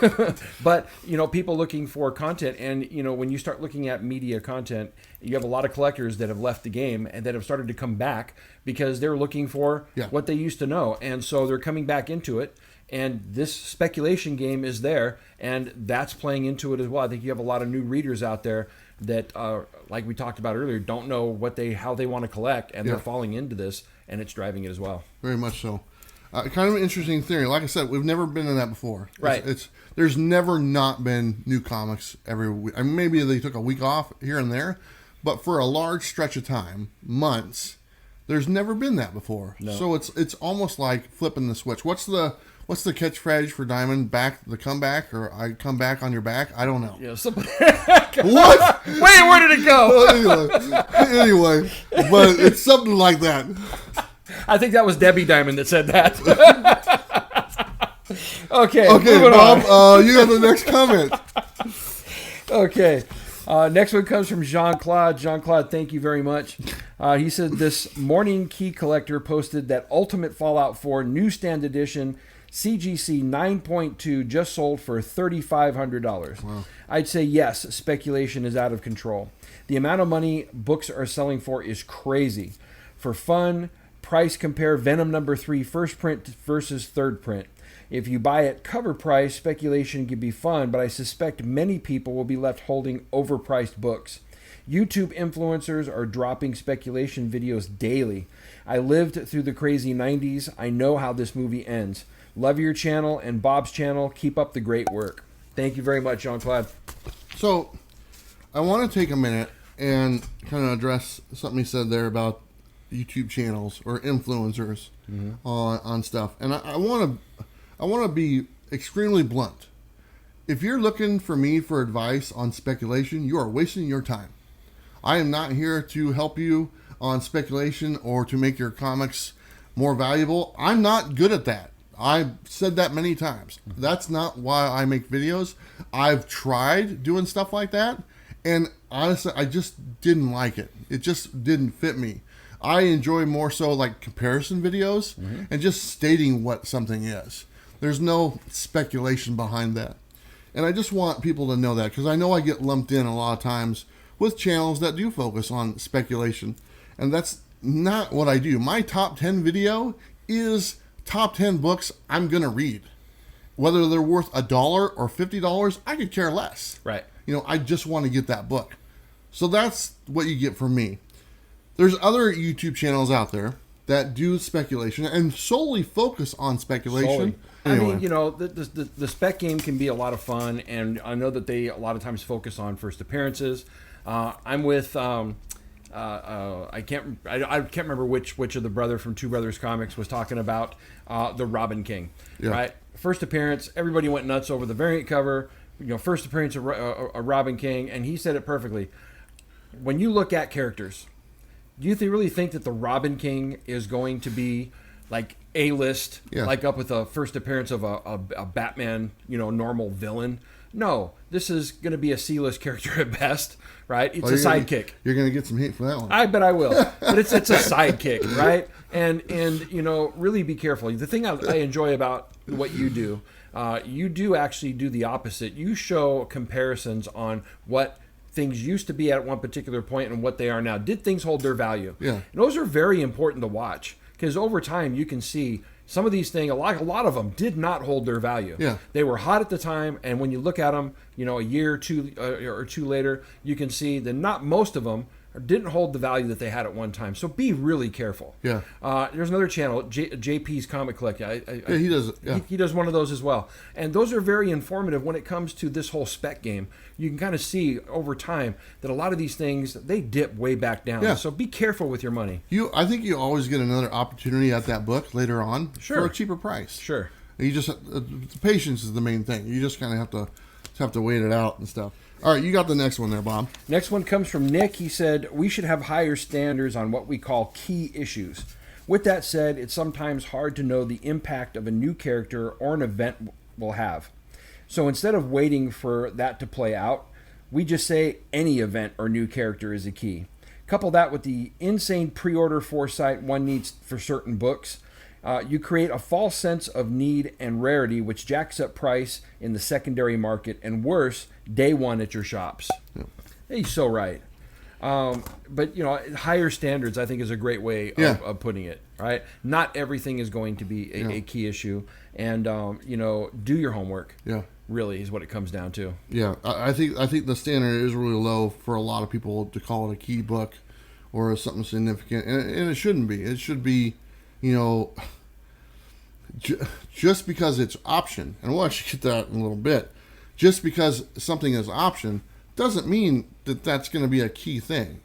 [SPEAKER 2] But, people looking for content, and, when you start looking at media content, you have a lot of collectors that have left the game and that have started to come back because they're looking for what they used to know. And so they're coming back into it. And this speculation game is there, and that's playing into it as well. I think you have a lot of new readers out there that, like we talked about earlier, don't know how they want to collect, and they're falling into this, and it's driving it as well.
[SPEAKER 1] Very much so. Kind of an interesting theory. Like I said, we've never been in that before.
[SPEAKER 2] Right.
[SPEAKER 1] There's never not been new comics every week. I mean, maybe they took a week off here and there, but for a large stretch of time, months, there's never been that before.
[SPEAKER 2] No.
[SPEAKER 1] So it's almost like flipping the switch. What's the catchphrase for Diamond? The comeback, or I come back on your back? I don't know.
[SPEAKER 2] Yeah, something.
[SPEAKER 1] What?
[SPEAKER 2] Wait, where did it go?
[SPEAKER 1] Anyway, but it's something like that.
[SPEAKER 2] I think that was Debbie Diamond that said that. Okay,
[SPEAKER 1] Bob, you got the next comment.
[SPEAKER 2] Okay. Next one comes from Jean-Claude. Jean-Claude, thank you very much. He said, this morning Key Collector posted that Ultimate Fallout 4 Newsstand Edition CGC 9.2 just sold for $3,500.
[SPEAKER 1] Wow.
[SPEAKER 2] I'd say yes, speculation is out of control. The amount of money books are selling for is crazy. For fun, price compare Venom #3 first print versus third print. If you buy at cover price, speculation can be fun, but I suspect many people will be left holding overpriced books. YouTube influencers are dropping speculation videos daily. I lived through the crazy 90s. I know how this movie ends. Love your channel and Bob's channel. Keep up the great work. Thank you very much, Jean-Claude.
[SPEAKER 1] So, I want to take a minute and kind of address something you said there about YouTube channels or influencers on stuff. And I want to be extremely blunt. If you're looking for me for advice on speculation, you are wasting your time. I am not here to help you on speculation or to make your comics more valuable. I'm not good at that. I've said that many times. That's not why I make videos. I've tried doing stuff like that, and honestly, I just didn't like it. It just didn't fit me. I enjoy more so like comparison videos and just stating what something is. There's no speculation behind that. And I just want people to know that, because I know I get lumped in a lot of times with channels that do focus on speculation. And that's not what I do. My top 10 video is top 10 books I'm going to read. Whether they're worth $1 or $50, I could care less.
[SPEAKER 2] Right.
[SPEAKER 1] I just want to get that book. So that's what you get from me. There's other YouTube channels out there that do speculation and solely focus on speculation.
[SPEAKER 2] Anyway. I mean, the spec game can be a lot of fun, and I know that they a lot of times focus on first appearances. I'm with I can't remember which of the brother from Two Brothers Comics was talking about the Robin King, right? First appearance, everybody went nuts over the variant cover. First appearance of Robin King, and he said it perfectly. When you look at characters, do you really think that the Robin King is going to be like A-list, like up with a first appearance of a Batman, normal villain? No, this is going to be a C-list character at best, right? It's a sidekick.
[SPEAKER 1] You're going to get some hate for that one.
[SPEAKER 2] I bet I will. But it's a sidekick, right? And really be careful. The thing I enjoy about what you do actually do the opposite. You show comparisons on what things used to be at one particular point and what they are now. Did things hold their value?
[SPEAKER 1] Yeah.
[SPEAKER 2] And those are very important to watch, because over time you can see some of these things, a lot of them did not hold their value.
[SPEAKER 1] Yeah.
[SPEAKER 2] They were hot at the time, and when you look at them, a year or two later, you can see that not most of them didn't hold the value that they had at one time. So be really careful.
[SPEAKER 1] Yeah.
[SPEAKER 2] There's another channel, JP's Comic Collector.
[SPEAKER 1] He does it. Yeah.
[SPEAKER 2] He does one of those as well. And those are very informative when it comes to this whole spec game. You can kind of see over time that a lot of these things, they dip way back down.
[SPEAKER 1] Yeah.
[SPEAKER 2] So be careful with your money.
[SPEAKER 1] I think you always get another opportunity at that book later on for a cheaper price.
[SPEAKER 2] Sure.
[SPEAKER 1] You just patience is the main thing. You just kind of have to wait it out and stuff. All right, you got the next one there, Bob.
[SPEAKER 2] Next one comes from Nick. He said, we should have higher standards on what we call key issues. With that said, it's sometimes hard to know the impact of a new character or an event will have. So instead of waiting for that to play out, we just say any event or new character is a key. Couple that with the insane pre-order foresight one needs for certain books. You create a false sense of need and rarity, which jacks up price in the secondary market, and worse, day one at your shops.
[SPEAKER 1] Yeah.
[SPEAKER 2] He's so right. But higher standards, I think, is a great way of putting it. Right? Not everything is going to be a key issue, and do your homework. Yeah, really is what it comes down to.
[SPEAKER 1] Yeah, I think the standard is really low for a lot of people to call it a key book or something significant, and it shouldn't be. It should be, just because it's option, and we'll actually get to that in a little bit. Just because something is option doesn't mean that that's going to be a key thing.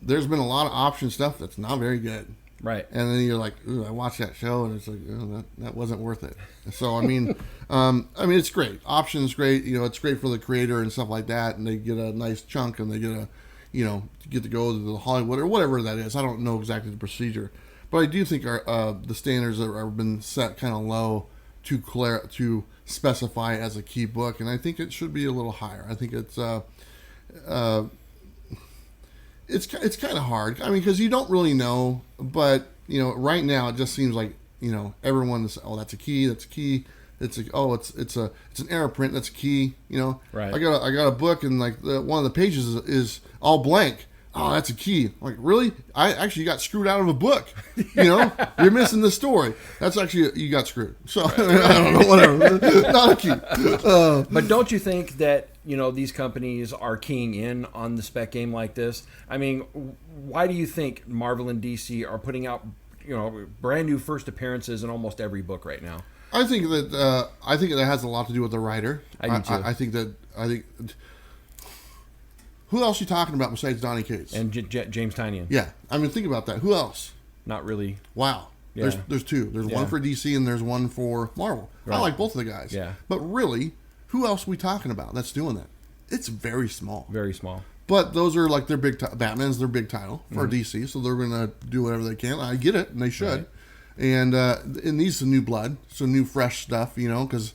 [SPEAKER 1] There's been a lot of option stuff that's not very good.
[SPEAKER 2] Right.
[SPEAKER 1] And then you're like, ooh, I watched that show, and it's like, oh, that wasn't worth it. So, I mean, it's great. Option's great. It's great for the creator and stuff like that, and they get a nice chunk, and they get to go to the Hollywood or whatever that is. I don't know exactly the procedure. But I do think the standards have been set kind of low to specify as a key book, and I think it should be a little higher. I think it's kind of hard. I mean, because you don't really know, but right now it just seems like everyone's that's a key. It's an error print. That's a key.
[SPEAKER 2] Right.
[SPEAKER 1] I got a book and like one of the pages is all blank. Oh, that's a key. Like, really? I actually got screwed out of a book. You're missing the story. That's actually, you got screwed. So, I don't know, whatever. Not a key.
[SPEAKER 2] But don't you think that, these companies are keying in on the spec game like this? I mean, why do you think Marvel and DC are putting out, brand new first appearances in almost every book right now?
[SPEAKER 1] I think that has a lot to do with the writer.
[SPEAKER 2] I do too.
[SPEAKER 1] I think who else are you talking about besides Donny Cates?
[SPEAKER 2] And James Tynion.
[SPEAKER 1] Yeah. I mean, think about that. Who else?
[SPEAKER 2] Not really.
[SPEAKER 1] Wow.
[SPEAKER 2] Yeah.
[SPEAKER 1] There's two. There's one for DC and there's one for Marvel. Right. I like both of the guys.
[SPEAKER 2] Yeah.
[SPEAKER 1] But really, who else are we talking about that's doing that? It's very small.
[SPEAKER 2] Very small.
[SPEAKER 1] But those are like their big Batman's their big title for DC, so they're going to do whatever they can. I get it, and they should. Right. And it needs some new blood, some new fresh stuff, because,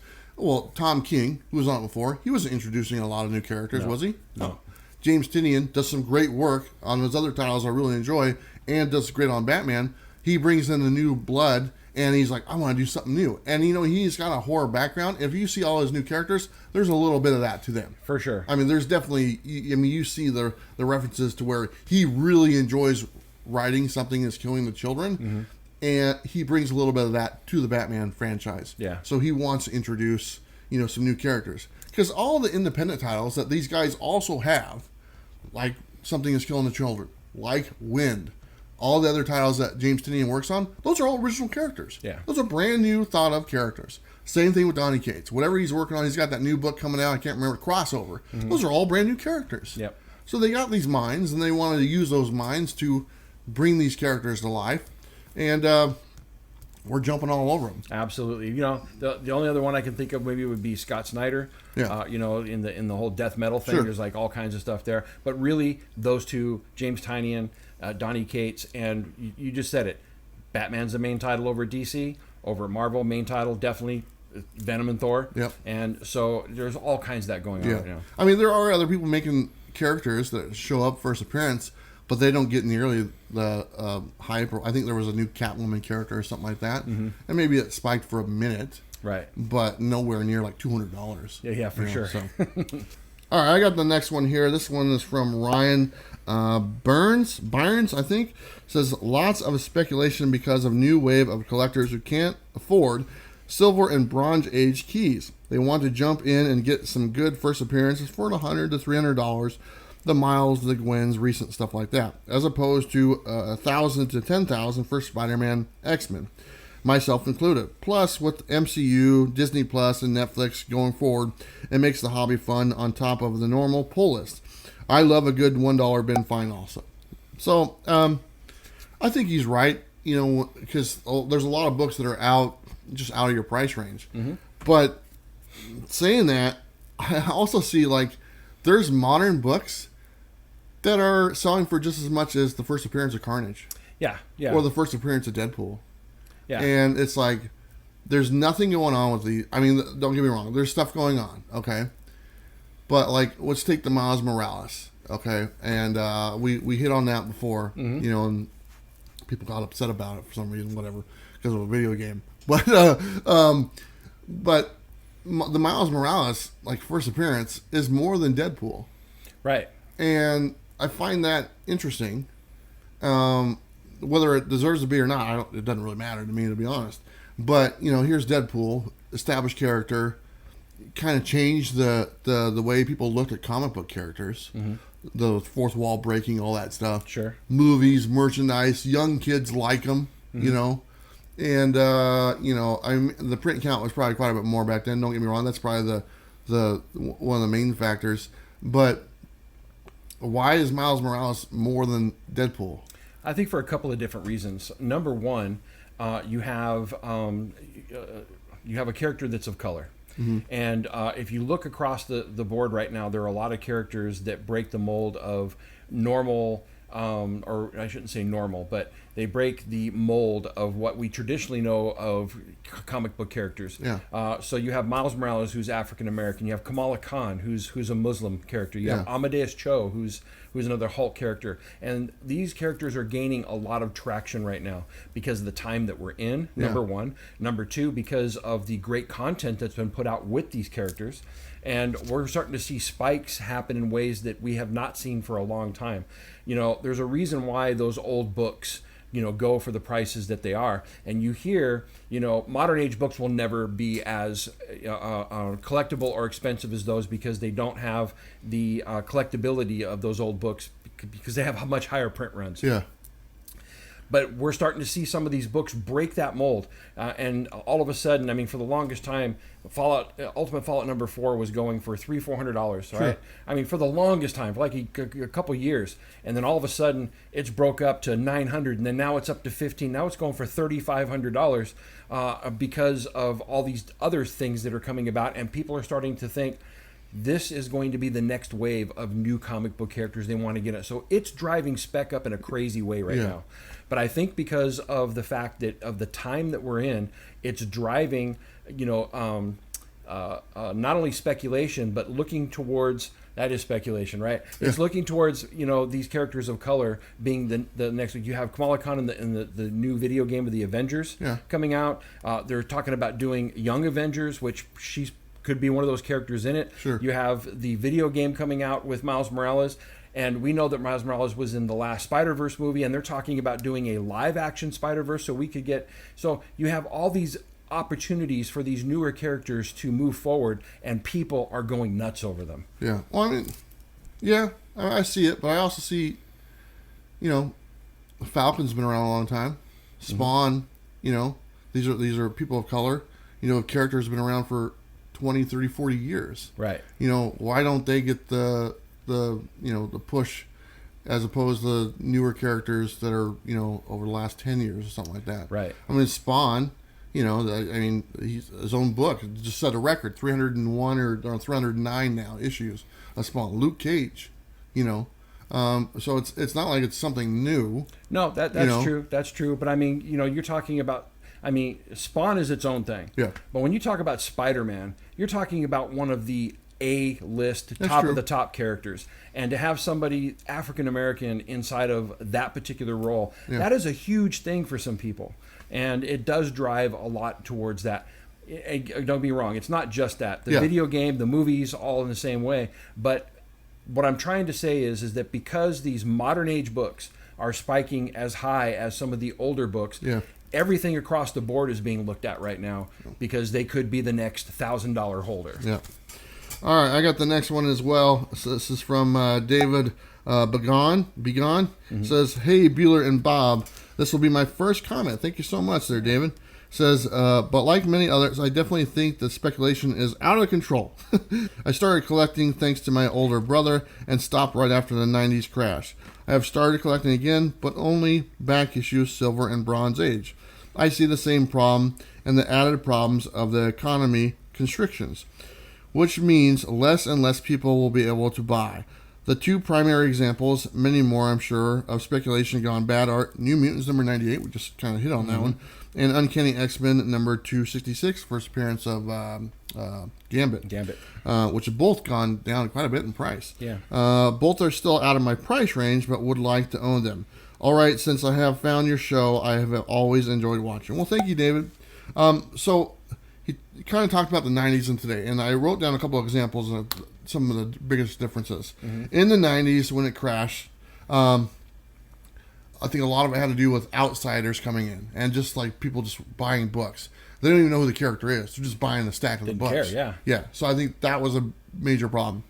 [SPEAKER 1] Tom King, who was on it before, he wasn't introducing a lot of new characters, was he?
[SPEAKER 2] No.
[SPEAKER 1] James Tynion does some great work on his other titles I really enjoy, and does great on Batman. He brings in the new blood, and he's like, I want to do something new. And, he's got a horror background. If you see all his new characters, there's a little bit of that to them.
[SPEAKER 2] For sure.
[SPEAKER 1] I mean, there's definitely, you see the references to where he really enjoys writing something that's killing the children. Mm-hmm. And he brings a little bit of that to the Batman franchise.
[SPEAKER 2] Yeah.
[SPEAKER 1] So he wants to introduce, some new characters. Because all the independent titles that these guys also have, like Something is Killing the Children, like Wind, all the other titles that James Tynion works on, those are all original characters.
[SPEAKER 2] Yeah.
[SPEAKER 1] Those are brand new, thought of characters. Same thing with Donny Cates. Whatever he's working on, he's got that new book coming out. I can't remember, Crossover. Mm-hmm. Those are all brand new characters.
[SPEAKER 2] Yep.
[SPEAKER 1] So they got these minds, and they wanted to use those minds to bring these characters to life. And we're jumping all over them.
[SPEAKER 2] Absolutely. The only other one I can think of maybe would be Scott Snyder.
[SPEAKER 1] Yeah.
[SPEAKER 2] In the whole death metal thing,
[SPEAKER 1] Sure.
[SPEAKER 2] There's like all kinds of stuff there. But really, those two, James Tynion, Donny Cates, and you just said it. Batman's the main title over DC. Over Marvel, main title definitely Venom and Thor.
[SPEAKER 1] Yep.
[SPEAKER 2] And so there's all kinds of that going on right now.
[SPEAKER 1] I mean, there are other people making characters that show up first appearance, but they don't get nearly the hype. I think there was a new Catwoman character or something like that, and maybe it spiked for a minute,
[SPEAKER 2] right?
[SPEAKER 1] But nowhere near like $200.
[SPEAKER 2] Yeah, for sure.
[SPEAKER 1] So. All right, I got the next one here. This one is from Ryan Burns, I think. It says, lots of speculation because of new wave of collectors who can't afford Silver and Bronze Age keys. They want to jump in and get some good first appearances for $100 to $300. The Miles, the Gwens, recent stuff like that, as opposed to $1,000 to $10,000 for Spider-Man, X-Men, myself included. Plus, with MCU, Disney Plus, and Netflix going forward, it makes the hobby fun on top of the normal pull list. I love a good $1 bin find also. So, I think he's right, because there's a lot of books that are just out of your price range. Mm-hmm. But saying that, I also see, there's modern books that are selling for just as much as the first appearance of Carnage.
[SPEAKER 2] Yeah.
[SPEAKER 1] Or the first appearance of Deadpool.
[SPEAKER 2] Yeah.
[SPEAKER 1] And it's like, there's nothing going on with the... I mean, don't get me wrong. There's stuff going on, okay? But, let's take the Miles Morales, okay? And we hit on that before, and people got upset about it for some reason, whatever, because of a video game. But the Miles Morales, first appearance, is more than Deadpool.
[SPEAKER 2] Right.
[SPEAKER 1] And I find that interesting. Whether it deserves to be or not, it doesn't really matter to me, to be honest. But, here's Deadpool, established character, kind of changed the way people looked at comic book characters. Mm-hmm. The fourth wall breaking, all that stuff.
[SPEAKER 2] Sure.
[SPEAKER 1] Movies, merchandise, young kids like them, And the print count was probably quite a bit more back then. Don't get me wrong; that's probably the one of the main factors. But why is Miles Morales more than Deadpool?
[SPEAKER 2] I think for a couple of different reasons. Number one, you have a character that's of color. Mm-hmm. And if you look across the board right now, there are a lot of characters that break the mold of normal, or I shouldn't say normal, but they break the mold of what we traditionally know of comic book characters.
[SPEAKER 1] Yeah.
[SPEAKER 2] So you have Miles Morales, who's African American. You have Kamala Khan, who's a Muslim character. You have Amadeus Cho, who's another Hulk character. And these characters are gaining a lot of traction right now because of the time that we're in, number one. Number two, because of the great content that's been put out with these characters. And we're starting to see spikes happen in ways that we have not seen for a long time. There's a reason why those old books, go for the prices that they are. And you hear, modern age books will never be as collectible or expensive as those because they don't have the collectability of those old books because they have much higher print runs.
[SPEAKER 1] Yeah.
[SPEAKER 2] But we're starting to see some of these books break that mold. And all of a sudden, for the longest time, Ultimate Fallout number 4 was going for $300-$400, right?
[SPEAKER 1] Sure.
[SPEAKER 2] For the longest time, for like a couple years. And then all of a sudden, it's broke up to $900, and then now it's up to $1,500. Now it's going for $3,500 because of all these other things that are coming about. And people are starting to think, this is going to be the next wave of new comic book characters they want to get it. So it's driving spec up in a crazy way right now. But I think because of the fact that of the time that we're in, it's driving, not only speculation, but looking towards, that is speculation, right? It's looking towards, these characters of color being the next week. You have Kamala Khan in the new video game of the Avengers coming out. They're talking about doing Young Avengers, which could be one of those characters in it.
[SPEAKER 1] Sure.
[SPEAKER 2] You have the video game coming out with Miles Morales, and we know that Miles Morales was in the last Spider-Verse movie, and they're talking about doing a live-action Spider-Verse, so you have all these opportunities for these newer characters to move forward, and people are going nuts over them.
[SPEAKER 1] Yeah. Well, I see it, but I also see, Falcon's been around a long time. Spawn, these are people of color. Characters have been around for 20, 30, 40 years.
[SPEAKER 2] Right.
[SPEAKER 1] Why don't they get the push as opposed to newer characters that are, over the last 10 years or something like that.
[SPEAKER 2] Right.
[SPEAKER 1] Spawn, he's his own book just set a record, 301 or 309 now issues of Spawn. Luke Cage, so it's not like it's something new.
[SPEAKER 2] No, that's true. That's true. But you're talking about, Spawn is its own thing.
[SPEAKER 1] Yeah.
[SPEAKER 2] But when you talk about Spider-Man, you're talking about one of the A-list, top of the top characters. And to have somebody African-American inside of that particular role, that is a huge thing for some people. And it does drive a lot towards that. Don't get me wrong, it's not just that. The video game, the movies, all in the same way. But what I'm trying to say is that because these modern age books are spiking as high as some of the older books, everything across the board is being looked at right now because they could be the next $1,000 holder.
[SPEAKER 1] Yeah. All right, I got the next one as well. So this is from David Begon. Says, "Hey, Bueller and Bob, this will be my first comment." Thank you so much there, David. Says, but like many others, I definitely think the speculation is out of control. I started collecting thanks to my older brother and stopped right after the 90s crash. I have started collecting again, but only back issues, Silver and Bronze Age. I see the same problem and the added problems of the economy constrictions, which means less and less people will be able to buy. The two primary examples, many more I'm sure, of speculation gone bad are New Mutants number 98, we just kind of hit on that one, and Uncanny X-Men number 266, first appearance of Gambit, which have both gone down quite a bit in price.
[SPEAKER 2] Yeah.
[SPEAKER 1] Both are still out of my price range, but would like to own them. All right, since I have found your show, I have always enjoyed watching. Well, thank you, David. So he kind of talked about the 90s and today, and I wrote down a couple of examples of some of the biggest differences. In the 90s, when it crashed, I think a lot of it had to do with outsiders coming in and just like people just buying books. They don't even know who the character is. They're just buying the stack of the books. Yeah. So I think that was a major problem.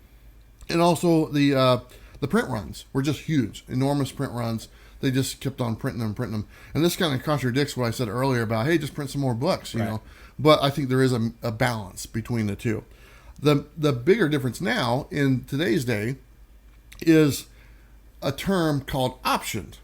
[SPEAKER 1] And also the print runs were just huge, enormous print runs They just kept on printing them. And this kind of contradicts what I said earlier about, hey, just print some more books, you know. But I think there is a balance between the two. The bigger difference now in today's day is a term called optioned,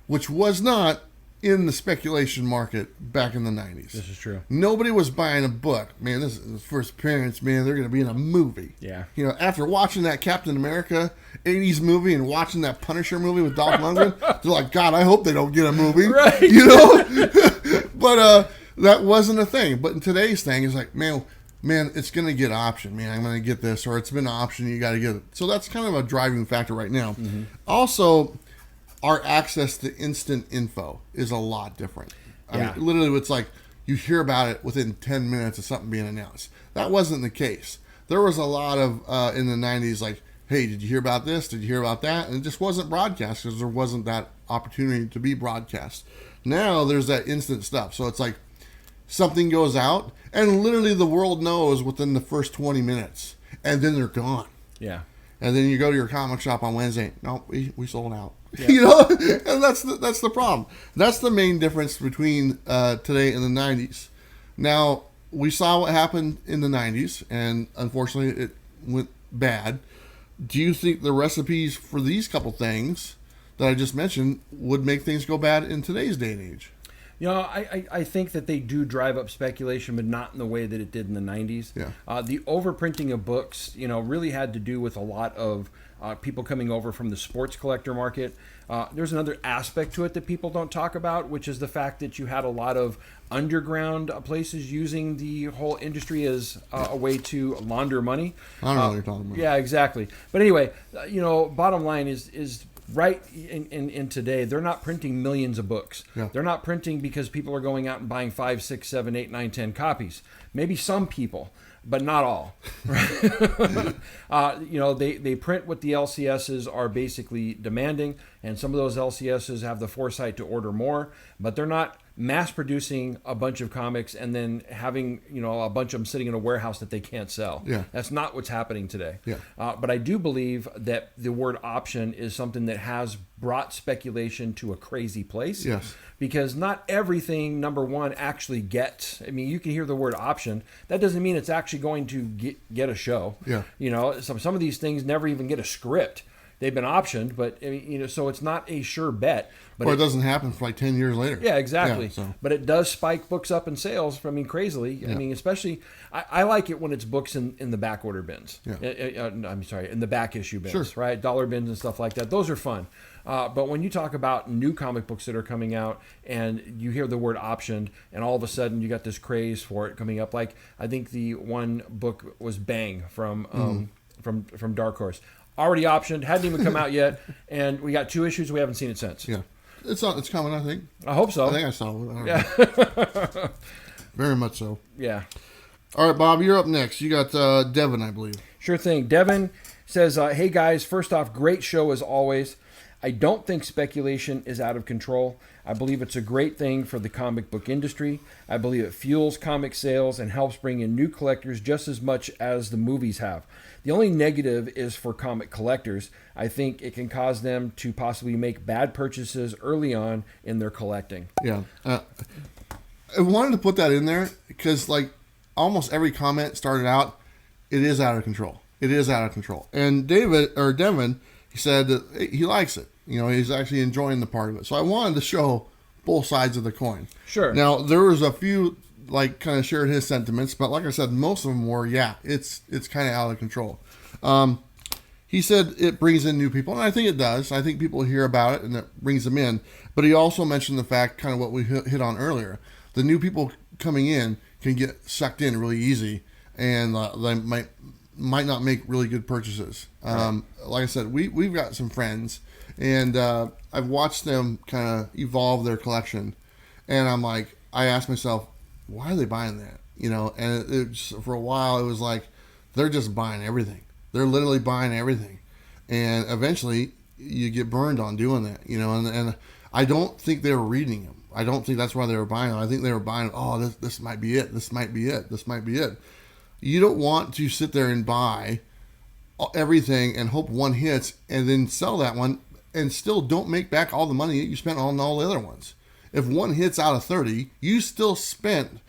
[SPEAKER 1] which was not in the speculation market back in the 90s.
[SPEAKER 2] This is true.
[SPEAKER 1] Nobody was buying a book. Man, this is the first appearance, man. They're going to be in a movie.
[SPEAKER 2] Yeah.
[SPEAKER 1] You know, after watching that Captain America 80s movie and watching that Punisher movie with Dolph Lundgren, they're like, God, I hope they don't get a movie.
[SPEAKER 2] Right.
[SPEAKER 1] You know? But that wasn't a thing. But in today's thing, it's like, man, it's going to get optioned. Man, I'm going to get this. Or it's been optioned. You got to get it. So that's kind of a driving factor right now. Mm-hmm. Also, our access to instant info is a lot different. I mean, literally, it's like you hear about it within 10 minutes of something being announced. That wasn't the case. There was a lot of, in the 90s, like, hey, did you hear about this? Did you hear about that? And it just wasn't broadcast because there wasn't that opportunity to be broadcast. Now there's that instant stuff. So it's like something goes out and literally the world knows within the first 20 minutes. And then they're gone.
[SPEAKER 2] Yeah.
[SPEAKER 1] And then you go to your comic shop on Wednesday. No, we sold out.
[SPEAKER 2] Yeah.
[SPEAKER 1] You know, and that's the problem. That's the main difference between today and the 90s. Now, we saw what happened in the 90s, and unfortunately, it went bad. Do you think the recipes for these couple things that I just mentioned would make things go bad in today's day and age?
[SPEAKER 2] You know, I think that they do drive up speculation, but not in the way that it did in the 90s.
[SPEAKER 1] Yeah.
[SPEAKER 2] The overprinting of books, you know, really had to do with a lot of people coming over from the sports collector market. There's another aspect to it that people don't talk about, which is the fact that you had a lot of underground places using the whole industry as a way to launder money.
[SPEAKER 1] I don't know what you're talking about.
[SPEAKER 2] Yeah, exactly. But anyway, you know, bottom line is right in today, they're not printing millions of books.
[SPEAKER 1] Yeah.
[SPEAKER 2] They're not printing because people are going out and buying 5, 6, 7, 8, 9, 10 copies. Maybe some people, but not all. You know, they print what the LCSs are basically demanding, and some of those LCSs have the foresight to order more, but they're not mass producing a bunch of comics and then having, you know, a bunch of them sitting in a warehouse that they can't sell.
[SPEAKER 1] Yeah.
[SPEAKER 2] That's not what's happening today.
[SPEAKER 1] Yeah.
[SPEAKER 2] But I do believe that the word option is something that has brought speculation to a crazy place.
[SPEAKER 1] Yes.
[SPEAKER 2] Because not everything, number one, actually gets. I mean, you can hear the word option. That doesn't mean it's actually going to get a show.
[SPEAKER 1] Yeah.
[SPEAKER 2] You know, some of these things never even get a script. They've been optioned, but I mean, you know, so it's not a sure bet. But
[SPEAKER 1] Or it doesn't happen for like 10 years later.
[SPEAKER 2] Yeah, exactly.
[SPEAKER 1] Yeah, so.
[SPEAKER 2] But it does spike books up in sales. I mean, crazily.
[SPEAKER 1] Yeah.
[SPEAKER 2] I mean, especially, I like it when it's books in the back order bins.
[SPEAKER 1] Yeah.
[SPEAKER 2] I'm sorry, in the back issue bins,
[SPEAKER 1] Sure.
[SPEAKER 2] right? Dollar bins and stuff like that. Those are fun. But when you talk about new comic books that are coming out and you hear the word optioned and all of a sudden you got this craze for it coming up, like I think the one book was Bang from Dark Horse. Already optioned, hadn't even come out yet, and we got 2 issues. We haven't seen it since.
[SPEAKER 1] Yeah. It's coming, I think.
[SPEAKER 2] I hope so.
[SPEAKER 1] I think I saw it. I don't
[SPEAKER 2] Yeah.
[SPEAKER 1] know. Very much so.
[SPEAKER 2] Yeah.
[SPEAKER 1] All right, Bob, you're up next. You got Devin, I believe.
[SPEAKER 2] Sure thing. Devin says, hey guys, first off, great show as always. I don't think speculation is out of control. I believe it's a great thing for the comic book industry. I believe it fuels comic sales and helps bring in new collectors just as much as the movies have. The only negative is for comic collectors. I think it can cause them to possibly make bad purchases early on in their collecting.
[SPEAKER 1] Yeah. I wanted to put that in there because, like, almost every comment started out, it is out of control. It is out of control. And Devin, he said that he likes it. You know, he's actually enjoying the part of it. So I wanted to show both sides of the coin.
[SPEAKER 2] Sure.
[SPEAKER 1] Now, there was a few, like, kind of shared his sentiments, but like I said, most of them were, it's kind of out of control. He said it brings in new people, and I think it does. I think people hear about it, and that brings them in. But he also mentioned the fact, kind of what we hit on earlier, the new people coming in can get sucked in really easy, and they might not make really good purchases. Right. Like I said, we've got some friends, and I've watched them kind of evolve their collection, and I asked myself, why are they buying that? You know, and for a while it was like they're just buying everything. They're literally buying everything, and eventually you get burned on doing that. You know, and I don't think they were reading them. I don't think that's why they were buying them. I think they were buying, this might be it. This might be it. This might be it. You don't want to sit there and buy everything and hope one hits and then sell that one and still don't make back all the money that you spent on all the other ones. If one hits out of 30, you still spent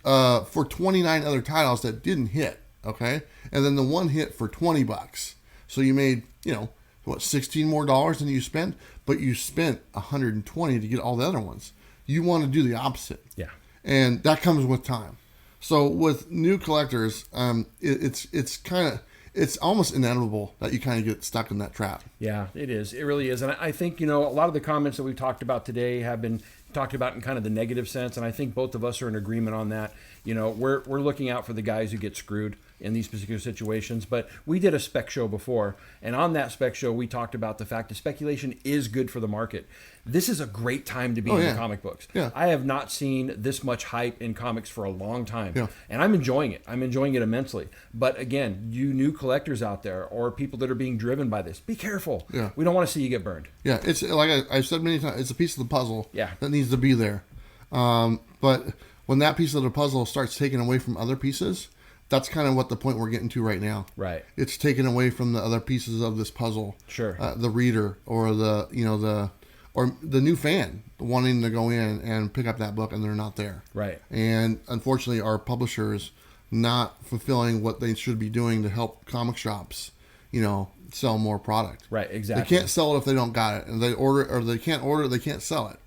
[SPEAKER 1] for 29 other titles that didn't hit, okay? And then the one hit for $20. So you made, 16 more dollars than you spent, but you spent 120 to get all the other ones. You want to do the opposite.
[SPEAKER 2] Yeah.
[SPEAKER 1] And that comes with time. So with new collectors, it's almost inevitable that you kind of get stuck in that trap.
[SPEAKER 2] Yeah, it is. It really is. And I think, a lot of the comments that we've talked about today have been talked about in kind of the negative sense. And I think both of us are in agreement on that. We're looking out for the guys who get screwed in these particular situations. But we did a spec show before. And on that spec show, we talked about the fact that speculation is good for the market. This is a great time to be in the comic books.
[SPEAKER 1] Yeah.
[SPEAKER 2] I have not seen this much hype in comics for a long time.
[SPEAKER 1] Yeah.
[SPEAKER 2] And I'm enjoying it. I'm enjoying it immensely. But again, you new collectors out there or people that are being driven by this, be careful.
[SPEAKER 1] Yeah.
[SPEAKER 2] We don't want to see you get burned.
[SPEAKER 1] Yeah, it's like I've said many times, it's a piece of the puzzle that needs to be there. But when that piece of the puzzle starts taking away from other pieces, that's kind of what the point we're getting to right now.
[SPEAKER 2] Right.
[SPEAKER 1] It's taken away from the other pieces of this puzzle.
[SPEAKER 2] Sure.
[SPEAKER 1] The reader or the new fan wanting to go in and pick up that book and they're not there.
[SPEAKER 2] Right.
[SPEAKER 1] And unfortunately, our publishers not fulfilling what they should be doing to help comic shops, sell more product.
[SPEAKER 2] Right. Exactly.
[SPEAKER 1] They can't sell it if they don't got it, and they order it, or they can't order it, they can't sell it.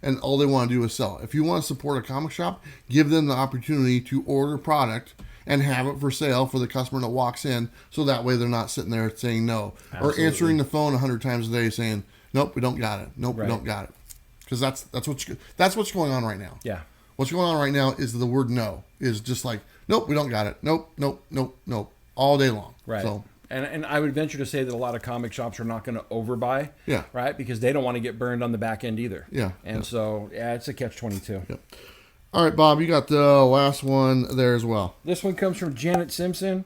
[SPEAKER 1] And all they want to do is sell it. If you want to support a comic shop, give them the opportunity to order product and have it for sale for the customer that walks in, so that way they're not sitting there saying no. Absolutely. Or answering the phone 100 times a day saying, nope, we don't got it. Nope, we don't got it. Because that's what's going on right now.
[SPEAKER 2] Yeah.
[SPEAKER 1] What's going on right now is the word no is just like, nope, we don't got it. Nope, nope, nope, nope, all day long.
[SPEAKER 2] Right.
[SPEAKER 1] So,
[SPEAKER 2] and I would venture to say that a lot of comic shops are not going to overbuy.
[SPEAKER 1] Yeah.
[SPEAKER 2] Right? Because they don't want to get burned on the back end either.
[SPEAKER 1] Yeah.
[SPEAKER 2] And so, it's a catch-22.
[SPEAKER 1] Yeah. All right, Bob, you got the last one there as well.
[SPEAKER 2] This one comes from Janet Simpson.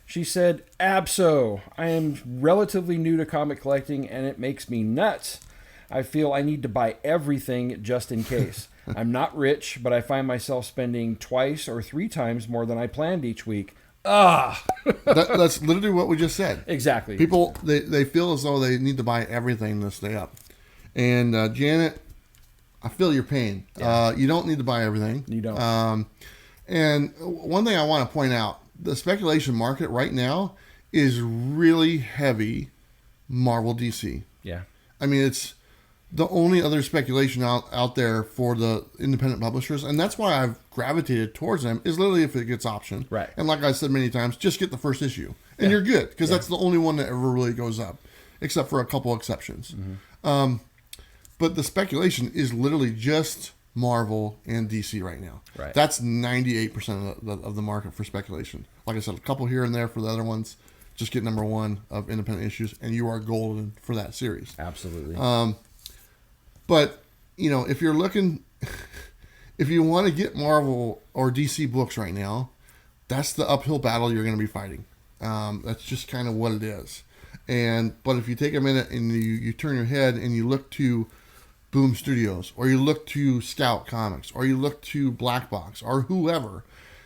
[SPEAKER 2] She said, Abso, I am relatively new to comic collecting and it makes me nuts. I feel I need to buy everything just in case. I'm not rich, but I find myself spending 2 or 3 times more than I planned each week.
[SPEAKER 1] That's literally what we just said.
[SPEAKER 2] Exactly.
[SPEAKER 1] People, they feel as though they need to buy everything to stay up. And Janet, I feel your pain.
[SPEAKER 2] Yeah.
[SPEAKER 1] You don't need to buy everything.
[SPEAKER 2] You don't.
[SPEAKER 1] And one thing I want to point out, the speculation market right now is really heavy Marvel DC.
[SPEAKER 2] Yeah.
[SPEAKER 1] I mean, it's the only other speculation out there for the independent publishers, and that's why I've gravitated towards them, is literally if it gets optioned.
[SPEAKER 2] Right.
[SPEAKER 1] And like I said many times, just get the first issue. And you're good, because that's the only one that ever really goes up, except for a couple exceptions. Mm-hmm. But the speculation is literally just Marvel and DC right now.
[SPEAKER 2] Right.
[SPEAKER 1] That's 98% of the market for speculation. Like I said, a couple here and there for the other ones. Just get number one of independent issues, and you are golden for that series.
[SPEAKER 2] Absolutely.
[SPEAKER 1] But, if you're looking, if you want to get Marvel or DC books right now, that's the uphill battle you're going to be fighting. That's just kind of what it is. But if you take a minute and you turn your head and you look to Boom Studios, or you look to Scout Comics, or you look to Blackbox, or whoever,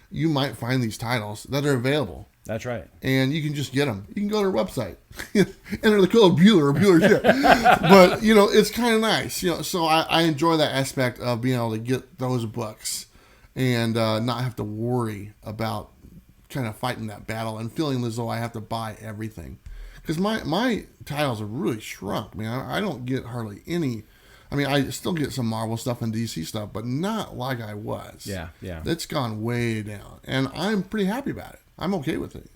[SPEAKER 1] you might find these titles that are available.
[SPEAKER 2] That's right.
[SPEAKER 1] And you can just get them. You can go to their website, enter the code Bueller or Bueller shit. But, it's kind of nice. So I enjoy that aspect of being able to get those books and not have to worry about kind of fighting that battle and feeling as though I have to buy everything. Because my titles have really shrunk, man. I don't get hardly any. I mean, I still get some Marvel stuff and DC stuff, but not like I was.
[SPEAKER 2] Yeah.
[SPEAKER 1] It's gone way down. And I'm pretty happy about it. I'm okay with it.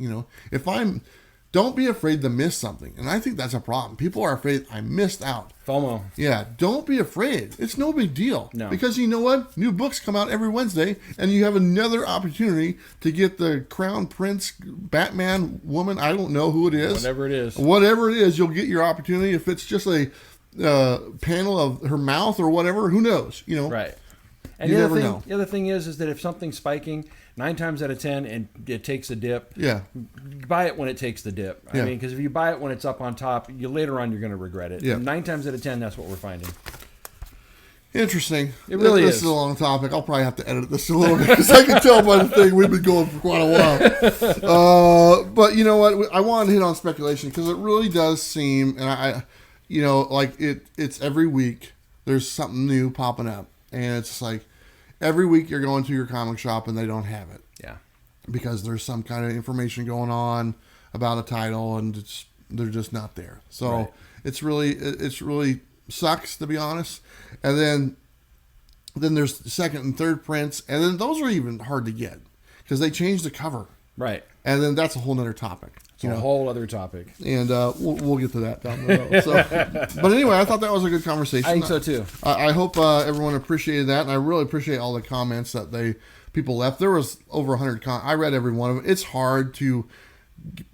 [SPEAKER 1] Don't be afraid to miss something. And I think that's a problem. People are afraid I missed out.
[SPEAKER 2] FOMO.
[SPEAKER 1] Yeah, don't be afraid. It's no big deal.
[SPEAKER 2] No.
[SPEAKER 1] Because you know what? New books come out every Wednesday, and you have another opportunity to get the Crown Prince, Batman, woman, I don't know who it is.
[SPEAKER 2] Whatever it is,
[SPEAKER 1] you'll get your opportunity. If it's just a panel of her mouth or whatever, who knows?
[SPEAKER 2] Right. And
[SPEAKER 1] you
[SPEAKER 2] the
[SPEAKER 1] never know.
[SPEAKER 2] The other thing is that if something's spiking 9 times out of 10 and it takes a dip, buy it when it takes the dip. I mean, because if you buy it when it's up on top, later on you're going to regret it.
[SPEAKER 1] Yeah.
[SPEAKER 2] 9 times out of 10, that's what we're finding.
[SPEAKER 1] Interesting.
[SPEAKER 2] It really
[SPEAKER 1] This
[SPEAKER 2] is.
[SPEAKER 1] is a long topic. I'll probably have to edit this a little bit because I can tell by the thing we've been going for quite a while. But you know what? I want to hit on speculation because it really does seem, and you know, like it's every week there's something new popping up, and it's like every week you're going to your comic shop and they don't have it.
[SPEAKER 2] Yeah.
[SPEAKER 1] Because there's some kind of information going on about a title and they're just not there. So
[SPEAKER 2] right.
[SPEAKER 1] it's really sucks, to be honest. And then there's second and third prints, and then those are even hard to get because they changed the cover.
[SPEAKER 2] Right.
[SPEAKER 1] And then that's a whole nother topic.
[SPEAKER 2] It's a whole other topic.
[SPEAKER 1] And we'll get to that down the road. So, but anyway, I thought that was a good conversation.
[SPEAKER 2] I think so too.
[SPEAKER 1] I hope everyone appreciated that, and I really appreciate all the comments that people left. There was over 100 I read every one of them. It's hard to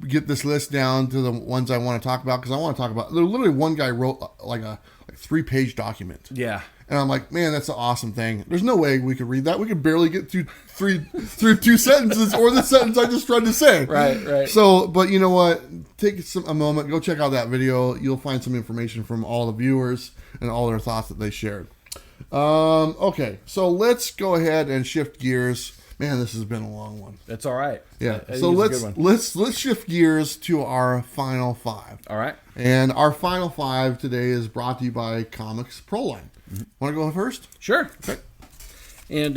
[SPEAKER 1] get this list down to the ones I want to talk about because I want to talk about. There literally one guy wrote like a 3-page document.
[SPEAKER 2] Yeah.
[SPEAKER 1] And I'm like, man, that's an awesome thing. There's no way we could read that. We could barely get through 2 sentences or the sentence I just tried to say.
[SPEAKER 2] Right.
[SPEAKER 1] So, but you know what? Take a moment, go check out that video. You'll find some information from all the viewers and all their thoughts that they shared. Okay, so let's go ahead and shift gears. Man, this has been a long one.
[SPEAKER 2] That's all right.
[SPEAKER 1] Yeah. So let's shift gears to our final 5.
[SPEAKER 2] All right.
[SPEAKER 1] And our final 5 today is brought to you by Comics Proline. Mm-hmm. Want to go first?
[SPEAKER 2] Sure.
[SPEAKER 1] Okay.
[SPEAKER 2] And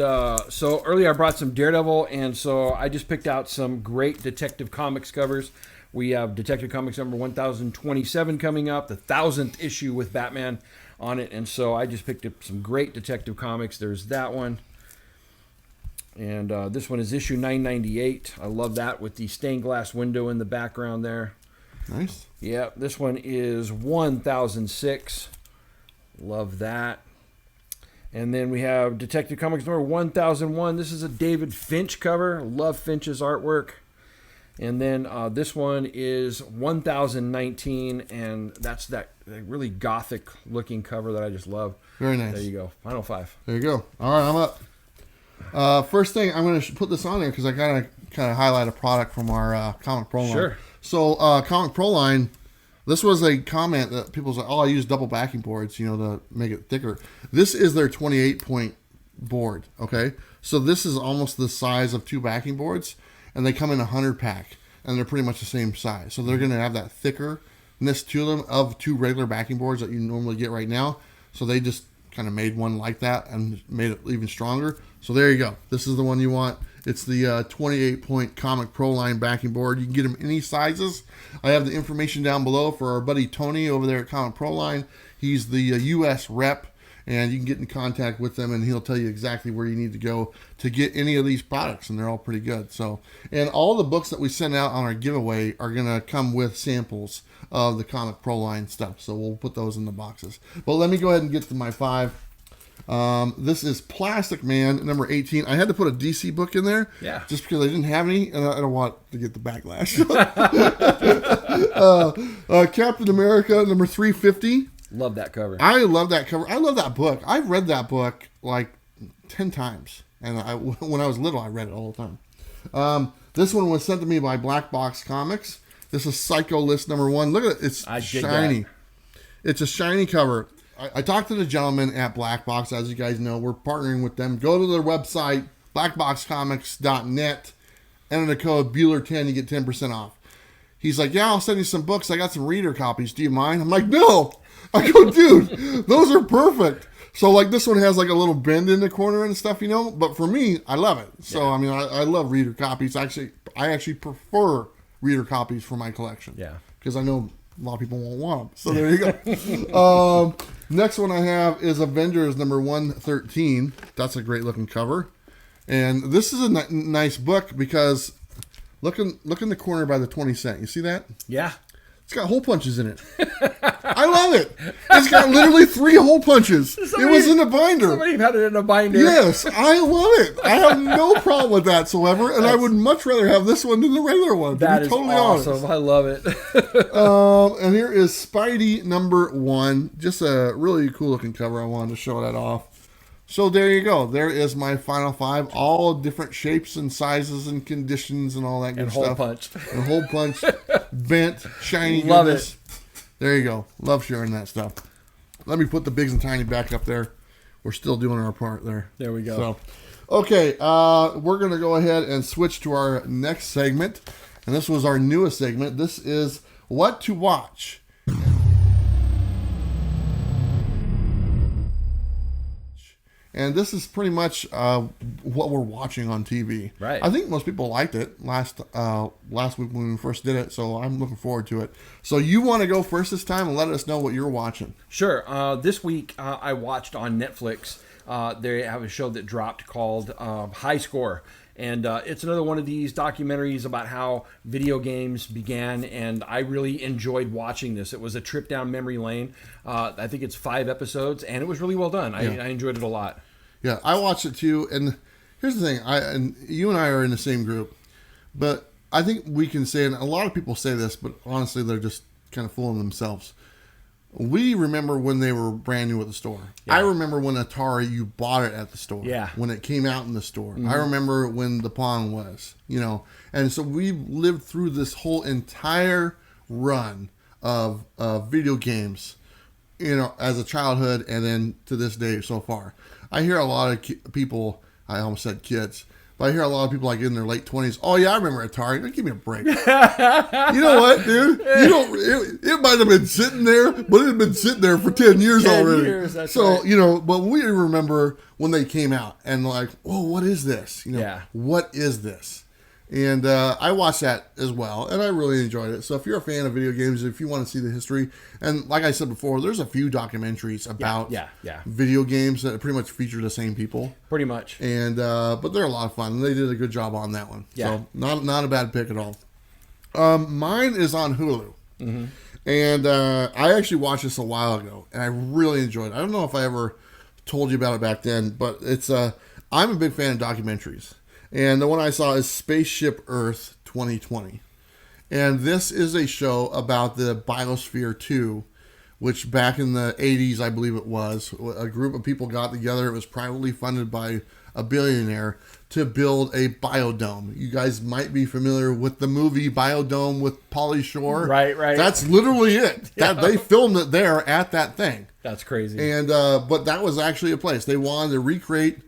[SPEAKER 2] so earlier I brought some Daredevil, and so I just picked out some great Detective Comics covers. We have Detective Comics number 1027 coming up, the 1000th issue with Batman on it, and so I just picked up some great Detective Comics. There's that one. And this one is issue 998. I love that with the stained glass window in the background there.
[SPEAKER 1] Nice.
[SPEAKER 2] Yeah, this one is 1006. Love that. And then we have Detective Comics number 1001. This is a David Finch cover. Love Finch's artwork. And then this one is 1019, and that's that really gothic looking cover that I just love.
[SPEAKER 1] Very nice.
[SPEAKER 2] There you go. Final 5.
[SPEAKER 1] There you go. All right, I'm up. First thing, I'm going to put this on there because I kind of highlight a product from our Comic Pro line.
[SPEAKER 2] Sure.
[SPEAKER 1] So Comic Pro line, this was a comment that people said, I use double backing boards, to make it thicker. This is their 28-point board, okay? So this is almost the size of 2 backing boards, and they come in a 100-pack, and they're pretty much the same size. So they're going to have that thickerness to them of 2 regular backing boards that you normally get right now. So they just kind of made one like that and made it even stronger. So there you go. This is the one you want. It's the 28-point Comic Pro line backing board. You can get them any sizes. I have the information down below for our buddy Tony over there at Comic Pro line. He's the U.S. rep, and you can get in contact with them, and he'll tell you exactly where you need to go to get any of these products, and they're all pretty good. So, and all the books that we send out on our giveaway are going to come with samples of the Comic Pro line stuff. So we'll put those in the boxes. But let me go ahead and get to my 5. This is Plastic Man number 18. I had to put a DC book in there, just because I didn't have any, and I don't want to get the backlash. Captain America number 350.
[SPEAKER 2] Love that cover.
[SPEAKER 1] I love that cover. I love that book. I've read that book like 10 times, and when I was little, I read it all the time. This one was sent to me by Blackbox Comics. This is Psycho List number 1. Look at it. It's shiny. It's a shiny cover. I talked to the gentleman at Blackbox. As you guys know, we're partnering with them. Go to their website, blackboxcomics.net. Enter the code Bueller10. You get 10% off. He's like, yeah, I'll send you some books. I got some reader copies. Do you mind? I'm like, no. I go, dude, those are perfect. So, like, this one has, like, a little bend in the corner and stuff, But for me, I love it. So, I mean, I love reader copies. I actually prefer reader copies for my collection.
[SPEAKER 2] Yeah.
[SPEAKER 1] Because I know a lot of people won't want them. So there you go. Next one I have is Avengers number 113. That's a great looking cover. And this is a nice book because look in the corner by the 20 cent. You see that?
[SPEAKER 2] Yeah.
[SPEAKER 1] It's got hole punches in it. I love it. It's got literally 3 hole punches. It was in a binder.
[SPEAKER 2] Somebody had it in a binder.
[SPEAKER 1] Yes, I love it. I have no problem with that whatsoever, and I would much rather have this one than the regular one.
[SPEAKER 2] That is totally awesome. Honest. I love it.
[SPEAKER 1] And here is Spidey number 1. Just a really cool looking cover. I wanted to show that off. So there you go. There is my final 5. All different shapes and sizes and conditions and all that good stuff. And hole punch. Bent, shiny
[SPEAKER 2] Love
[SPEAKER 1] goodness.
[SPEAKER 2] it.
[SPEAKER 1] There you go. Love sharing that stuff. Let me put the bigs and tiny back up there. We're still doing our part there.
[SPEAKER 2] There we go.
[SPEAKER 1] So, okay. We're going to go ahead and switch to our next segment. And this was our newest segment. This is What to Watch. And this is pretty much what we're watching on TV.
[SPEAKER 2] Right.
[SPEAKER 1] I think most people liked it last week when we first did it, so I'm looking forward to it. So you want to go first this time and let us know what you're watching?
[SPEAKER 2] Sure. This week I watched on Netflix. They have a show that dropped called High Score. And it's another one of these documentaries about how video games began, and I really enjoyed watching this. It was a trip down memory lane. I think it's 5 episodes, and it was really well done. I enjoyed it a lot.
[SPEAKER 1] Yeah, I watched it too. And here's the thing: and you and I are in the same group, but I think we can say, and a lot of people say this, but honestly, they're just kind of fooling themselves. We remember when they were brand new at the store. Yeah. I remember when Atari, you bought it at the store.
[SPEAKER 2] Yeah.
[SPEAKER 1] When it came out in the store. I remember when the Pong was, And so we lived through this whole entire run of video games, as a childhood and then to this day so far. I hear a lot of people, I almost said kids, but I hear a lot of people like in their late 20s. Oh yeah, I remember Atari. Give me a break. You know what, dude? It might have been sitting there, but it had been sitting there for 10 years
[SPEAKER 2] 10
[SPEAKER 1] already.
[SPEAKER 2] Years, that's
[SPEAKER 1] so,
[SPEAKER 2] right.
[SPEAKER 1] But we remember when they came out and like, oh, what is this? What is this? And I watched that as well, and I really enjoyed it. So if you're a fan of video games, if you want to see the history, and like I said before, there's a few documentaries about video games that pretty much feature the same people.
[SPEAKER 2] Pretty much.
[SPEAKER 1] And but they're a lot of fun, and they did a good job on that one.
[SPEAKER 2] Yeah.
[SPEAKER 1] So not a bad pick at all. Mine is on Hulu. Mm-hmm. And I actually watched this a while ago, and I really enjoyed it. I don't know if I ever told you about it back then, but it's I'm a big fan of documentaries. And the one I saw is Spaceship Earth 2020. And this is a show about the Biosphere 2, which back in the 80s, I believe it was, a group of people got together. It was privately funded by a billionaire to build a biodome. You guys might be familiar with the movie Biodome with Pauly Shore.
[SPEAKER 2] Right.
[SPEAKER 1] That's literally it.
[SPEAKER 2] Yeah.
[SPEAKER 1] They filmed it there at that thing.
[SPEAKER 2] That's crazy.
[SPEAKER 1] And but that was actually a place. They wanted to recreate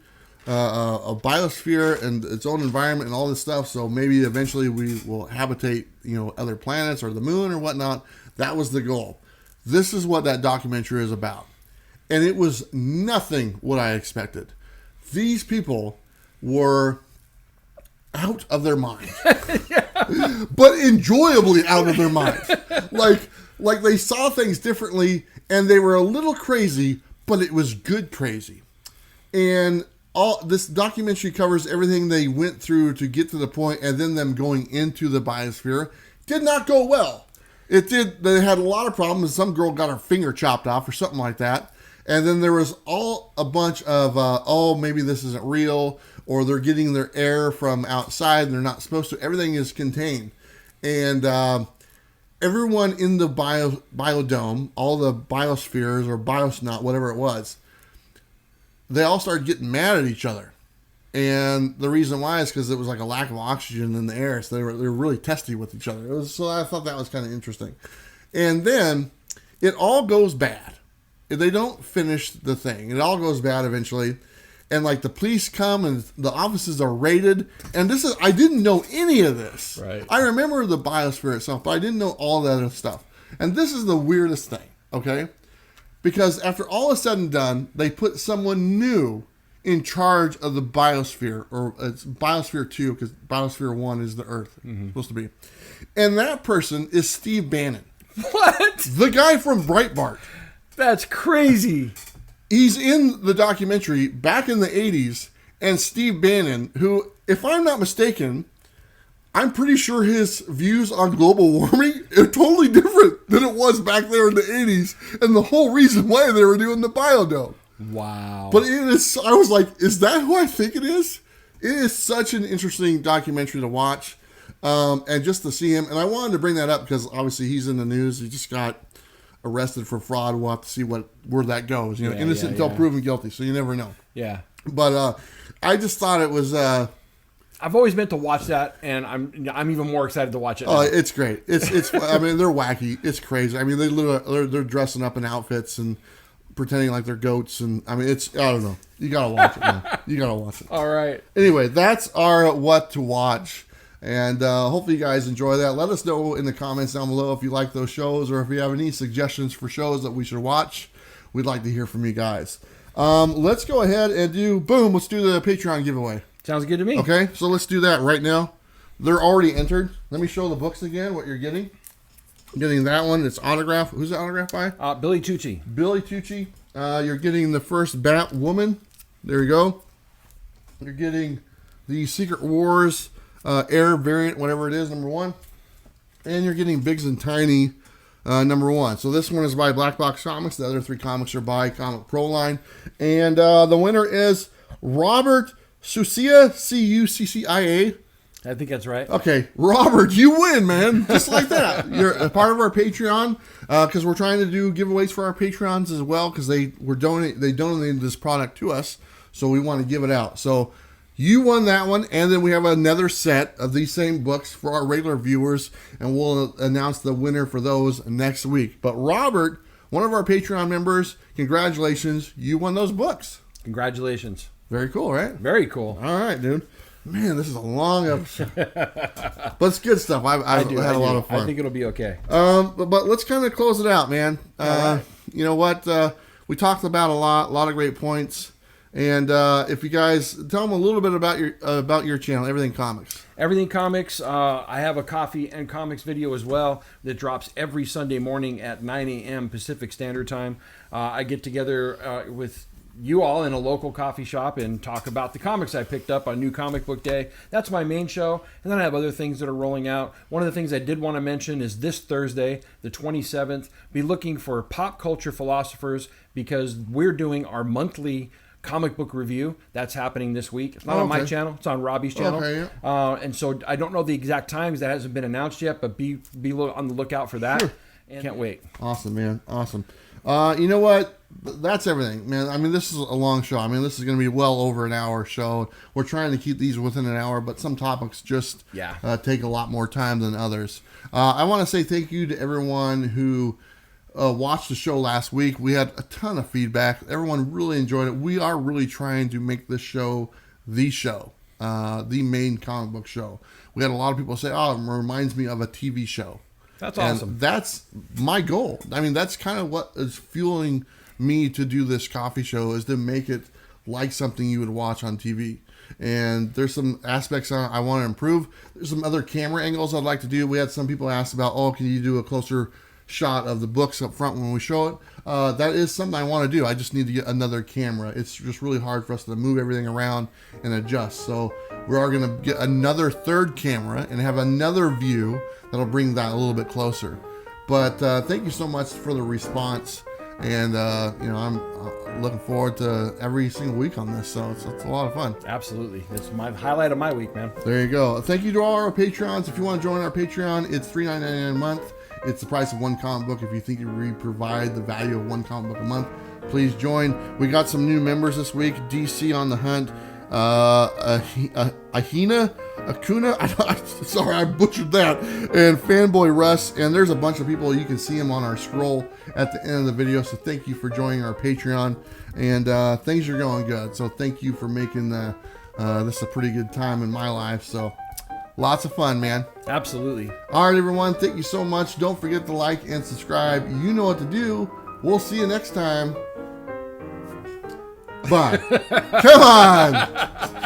[SPEAKER 1] a biosphere and its own environment and all this stuff. So maybe eventually we will habitate, other planets or the moon or whatnot. That was the goal. This is what that documentary is about. And it was nothing what I expected. These people were out of their minds, but enjoyably out of their minds. Like they saw things differently and they were a little crazy, but it was good crazy. And all this documentary covers everything they went through to get to the point, and then them going into the biosphere did not go well. It did. They had a lot of problems. Some girl got her finger chopped off or something like that. And then there was a bunch of, maybe this isn't real, or they're getting their air from outside and they're not supposed to. Everything is contained. And everyone in the biodome, all the biospheres or biosnot, whatever it was, they all started getting mad at each other. And the reason why is because it was like a lack of oxygen in the air. So they were really testy with each other. So I thought that was kind of interesting. And then it all goes bad. They don't finish the thing. It all goes bad eventually. And like the police come and the offices are raided. And I didn't know any of this.
[SPEAKER 2] Right.
[SPEAKER 1] I remember the biosphere itself, but I didn't know all that other stuff. And this is the weirdest thing, okay? Because after all is said and done, they put someone new in charge of the biosphere, or it's Biosphere 2, because Biosphere 1 is the Earth, supposed to be. And that person is Steve Bannon.
[SPEAKER 2] What?
[SPEAKER 1] The guy from Breitbart.
[SPEAKER 2] That's crazy.
[SPEAKER 1] He's in the documentary back in the 80s, and Steve Bannon, who, if I'm not mistaken, I'm pretty sure his views on global warming are totally different than it was back there in the 80s, and the whole reason why they were doing the biodome.
[SPEAKER 2] Wow.
[SPEAKER 1] But I was like, is that who I think it is? It is such an interesting documentary to watch, and just to see him. And I wanted to bring that up because obviously he's in the news. He just got arrested for fraud. We'll have to see where that goes. Innocent until proven guilty, so you never know.
[SPEAKER 2] Yeah.
[SPEAKER 1] But I just thought it was...
[SPEAKER 2] I've always meant to watch that, and I'm even more excited to watch it now.
[SPEAKER 1] Oh, it's great. It's I mean, they're wacky. It's crazy. I mean, they're dressing up in outfits and pretending like they're goats, and I mean, I don't know. You gotta watch it, man. You gotta watch it.
[SPEAKER 2] All right.
[SPEAKER 1] Anyway, that's our what to watch, and hopefully you guys enjoy that. Let us know in the comments down below if you like those shows or if you have any suggestions for shows that we should watch. We'd like to hear from you guys. Let's go ahead and let's do the Patreon giveaway.
[SPEAKER 2] Sounds good to me.
[SPEAKER 1] Okay, so let's do that right now. They're already entered. Let me show the books again, what you're getting. Getting that one. It's autographed. Who's it autographed by?
[SPEAKER 2] Billy Tucci.
[SPEAKER 1] Billy Tucci. You're getting the first Batwoman. There you go. You're getting the Secret Wars Air variant, whatever it is, number 1. And you're getting Biggs and Tiny, number 1. So this one is by Blackbox Comics. The other 3 comics are by Comic Pro Line. And the winner is Robert Sucia, C-U-C-C-I-A.
[SPEAKER 2] I think that's right.
[SPEAKER 1] Okay, Robert, you win, man. Just like that. You're a part of our Patreon because we're trying to do giveaways for our Patreons as well because they donated this product to us, so we want to give it out. So you won that one, and then we have another set of these same books for our regular viewers, and we'll announce the winner for those next week. But Robert, one of our Patreon members, congratulations. You won those books.
[SPEAKER 2] Congratulations.
[SPEAKER 1] Very cool, right?
[SPEAKER 2] Very cool.
[SPEAKER 1] All right, dude. Man, this is a long episode. But it's good stuff. I've had a lot of fun.
[SPEAKER 2] I think it'll be okay.
[SPEAKER 1] But let's kind of close it out, man.
[SPEAKER 2] Right.
[SPEAKER 1] You know what? We talked about a lot of great points. And if you guys tell them a little bit about your channel, Everything Comics.
[SPEAKER 2] Everything Comics. I have a coffee and comics video as well that drops every Sunday morning at 9 a.m. Pacific Standard Time. I get together with you all in a local coffee shop and talk about the comics I picked up on New Comic Book Day. That's my main show. And then I have other things that are rolling out. One of the things I did want to mention is this Thursday, the 27th, be looking for Pop Culture Philosophers because we're doing our monthly comic book review. That's happening this week. It's not on my channel. It's on Robbie's channel.
[SPEAKER 1] Okay, yeah.
[SPEAKER 2] And so I don't know the exact times. That hasn't been announced yet, but be on the lookout for that.
[SPEAKER 1] Sure.
[SPEAKER 2] And can't wait.
[SPEAKER 1] Awesome, man. Awesome. You know what? That's everything, man. I mean, this is a long show. I mean, this is going to be well over an hour show. We're trying to keep these within an hour, but some topics just take a lot more time than others. I want to say thank you to everyone who watched the show last week. We had a ton of feedback. Everyone really enjoyed it. We are really trying to make this show, the main comic book show. We had a lot of people say, oh, it reminds me of a TV show.
[SPEAKER 2] That's awesome.
[SPEAKER 1] And that's my goal. I mean, that's kind of what is fueling me to do this coffee show, is to make it like something you would watch on TV. And there's some aspects I want to improve. There's some other camera angles I'd like to do. We had some people ask about, can you do a closer shot of the books up front when we show it? That is something I want to do. I just need to get another camera. It's just really hard for us to move everything around and adjust. So we are going to get another third camera and have another view that'll bring that a little bit closer. But thank you so much for the response. And, I'm looking forward to every single week on this. So it's a lot of fun.
[SPEAKER 2] Absolutely. It's my highlight of my week, man.
[SPEAKER 1] There you go. Thank you to all our Patreons. If you want to join our Patreon, it's $3.99 a month. It's the price of one comic book. If you think we provide the value of one comic book a month, please join. We got some new members this week. DC on the Hunt, Akuna, sorry, I butchered that, and Fanboy Russ, and there's a bunch of people. You can see them on our scroll at the end of the video. So thank you for joining our Patreon, and things are going good. So thank you for making this a pretty good time in my life. So lots of fun, man.
[SPEAKER 2] Absolutely. All
[SPEAKER 1] right, everyone. Thank you so much. Don't forget to like and subscribe. You know what to do. We'll see you next time. Bye. Come on.